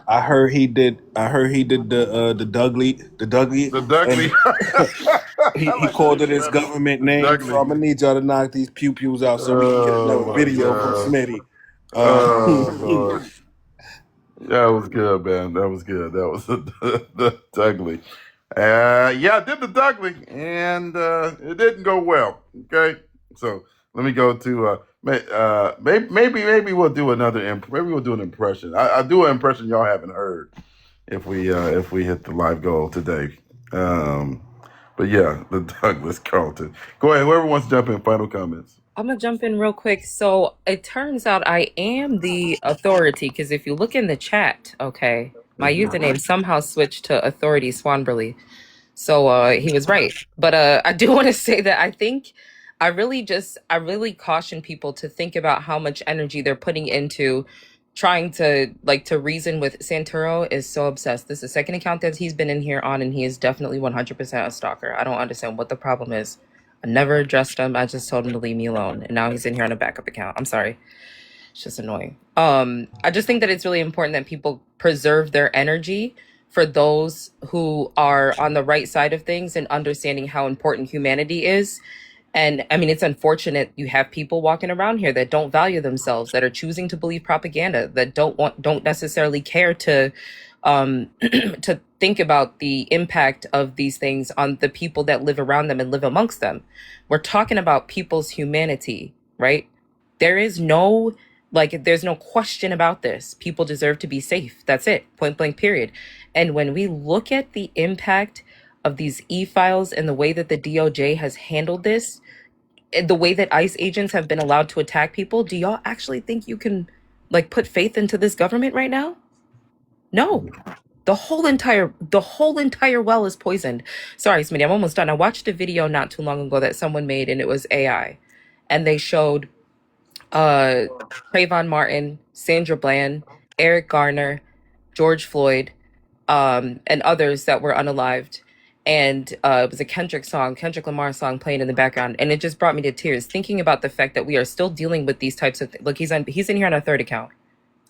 I heard he did. I heard he did the Dudley, The Dudley. and I he like the called way it you his said it. government The name. So Dudley. I'm gonna need y'all to knock these pew pews out so we can get Oh another my video from god. Smitty. Oh Lord. That was good, man. That was good. That was the Dudley. Yeah, I did the Dudley, and it didn't go well. Okay, so let me go to maybe we'll do another maybe we'll do an impression. I'll do an impression y'all haven't heard. if we hit the live goal today. But yeah, the Douglas Carlton. Go ahead. Whoever wants to jump in, final comments. I'm gonna jump in real quick. So it turns out I am the authority because if you look in the chat, okay, my username somehow switched to authority Swanberly. So he was right. But I do want to say that I think I really caution people to think about how much energy they're putting into trying to to reason with Santoro is so obsessed. This is the second account that he's been in here on, and he is definitely 100% a stalker. I don't understand what the problem is. I never addressed him. I just told him to leave me alone. And now he's in here on a backup account. I'm sorry. It's just annoying. I just think that it's really important that people preserve their energy for those who are on the right side of things and understanding how important humanity is. And I mean, it's unfortunate you have people walking around here that don't value themselves, that are choosing to believe propaganda, that don't necessarily care to to think about the impact of these things on the people that live around them and live amongst them. We're talking about people's humanity, right? There is no there's no question about this. People deserve to be safe. That's it. Point blank period. And when we look at the impact of these e-files and the way that the DOJ has handled this, and the way that ICE agents have been allowed to attack people, do y'all actually think you can put faith into this government right now? No. The whole entire well is poisoned. Sorry, Smitty, I'm almost done. I watched a video not too long ago that someone made, and it was AI. And they showed Trayvon Martin, Sandra Bland, Eric Garner, George Floyd, and others that were unalived. And it was a Kendrick Lamar song playing in the background. And it just brought me to tears thinking about the fact that we are still dealing with these types of Look, he's in here on a third account.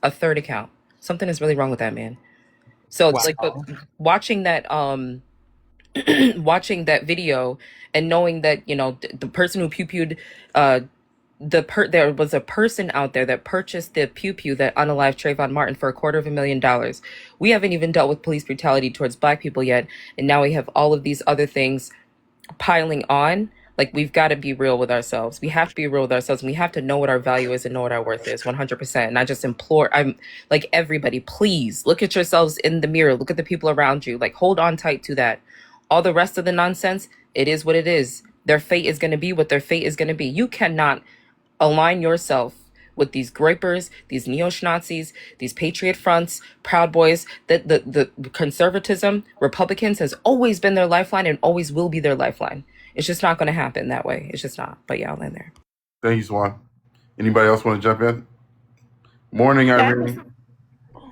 A third account. Something is really wrong with that man. So it's but watching that watching that video and knowing that, the person who pew-pewed there was a person out there that purchased the pew-pew that unalived Trayvon Martin for $250,000. We haven't even dealt with police brutality towards Black people yet, and now we have all of these other things piling on. We've got to be real with ourselves. We have to be real with ourselves, and we have to know what our value is and know what our worth is 100%. And I just implore, I'm everybody, please look at yourselves in the mirror. Look at the people around you. Hold on tight to that. All the rest of the nonsense, it is what it is. Their fate is going to be what their fate is going to be. You cannot align yourself with these gripers, these neo-Nazis, these patriot fronts, Proud Boys. The conservatism, Republicans has always been their lifeline and always will be their lifeline. It's just not going to happen that way. It's just not. But yeah, I'll end there. Thank you, Swan. Anybody else want to jump in? Morning, Irene.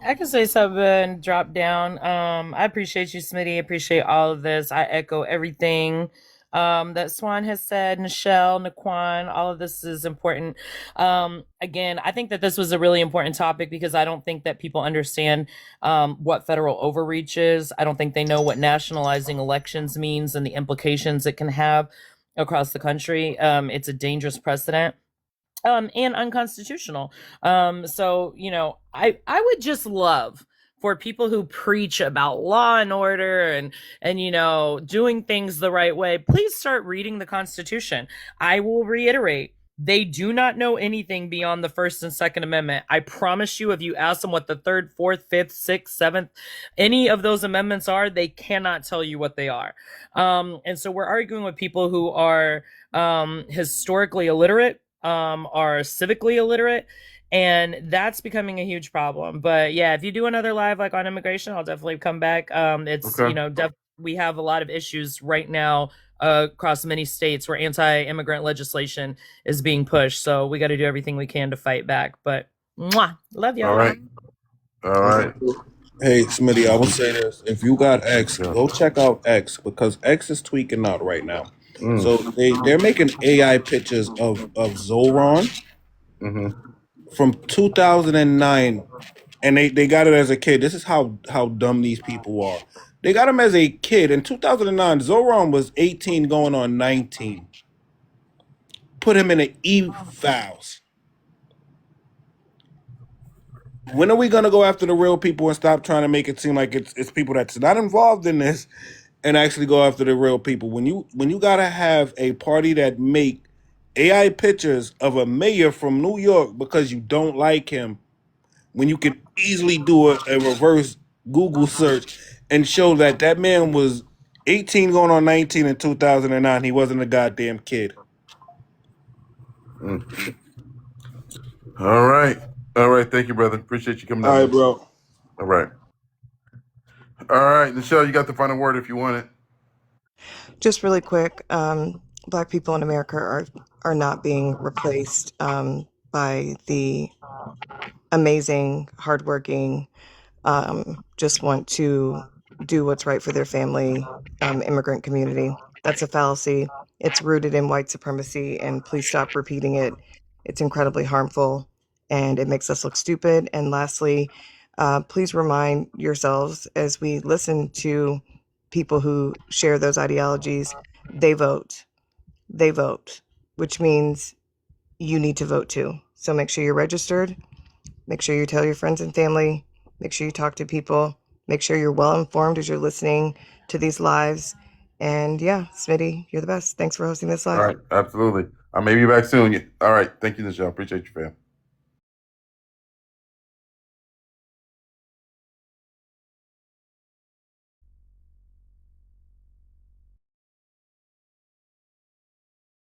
I can say something and drop down. I appreciate you, Smitty. I appreciate all of this. I echo everything that Swan has said, Nichelle, Naquan, all of this is important. Again, I think that this was a really important topic because I don't think that people understand what federal overreach is. I don't think they know what nationalizing elections means and the implications it can have across the country. It's a dangerous precedent. And unconstitutional. So, I would just love for people who preach about law and order and doing things the right way, please start reading the Constitution. I will reiterate, they do not know anything beyond the First and Second Amendment. I promise you, if you ask them what the third, fourth, fifth, sixth, seventh, any of those amendments are, they cannot tell you what they are. And so we're arguing with people who are historically illiterate, are civically illiterate, and that's becoming a huge problem. But yeah, if you do another live on immigration, I'll definitely come back. It's okay. We have a lot of issues right now across many states where anti-immigrant legislation is being pushed, so we got to do everything we can to fight back. But love y'all. All right. Hey, Smitty, I will say this. If you got X, go check out X because X is tweaking out right now. So they're making AI pictures of Zoran from 2009, and they got it as a kid. This is how dumb these people are. They got him as a kid. In 2009, Zoran was 18 going on 19. Put him in the e-files. When are we going to go after the real people and stop trying to make it seem like it's people that's not involved in this and actually go after the real people? When you got to have a party that make AI pictures of a mayor from New York because you don't like him, when you could easily do a reverse Google search and show that that man was 18 going on 19 in 2009. He wasn't a goddamn kid. All right. All right. Thank you, brother. Appreciate you coming All down, right, man. bro. All right. All right. Michelle, you got the final word if you want it. Just really quick, Black people in America are not being replaced by the amazing, hardworking, just want to do what's right for their family, immigrant community. That's a fallacy. It's rooted in white supremacy, and please stop repeating it. It's incredibly harmful, and it makes us look stupid. And lastly, please remind yourselves as we listen to people who share those ideologies, they vote. They vote, which means you need to vote too. So make sure you're registered. Make sure you tell your friends and family. Make sure you talk to people. Make sure you're well informed as you're listening to these lives. And yeah, Smitty, you're the best. Thanks for hosting this All live. right. Absolutely. I may be back soon. All right. Thank you, Michelle. Appreciate you, fam.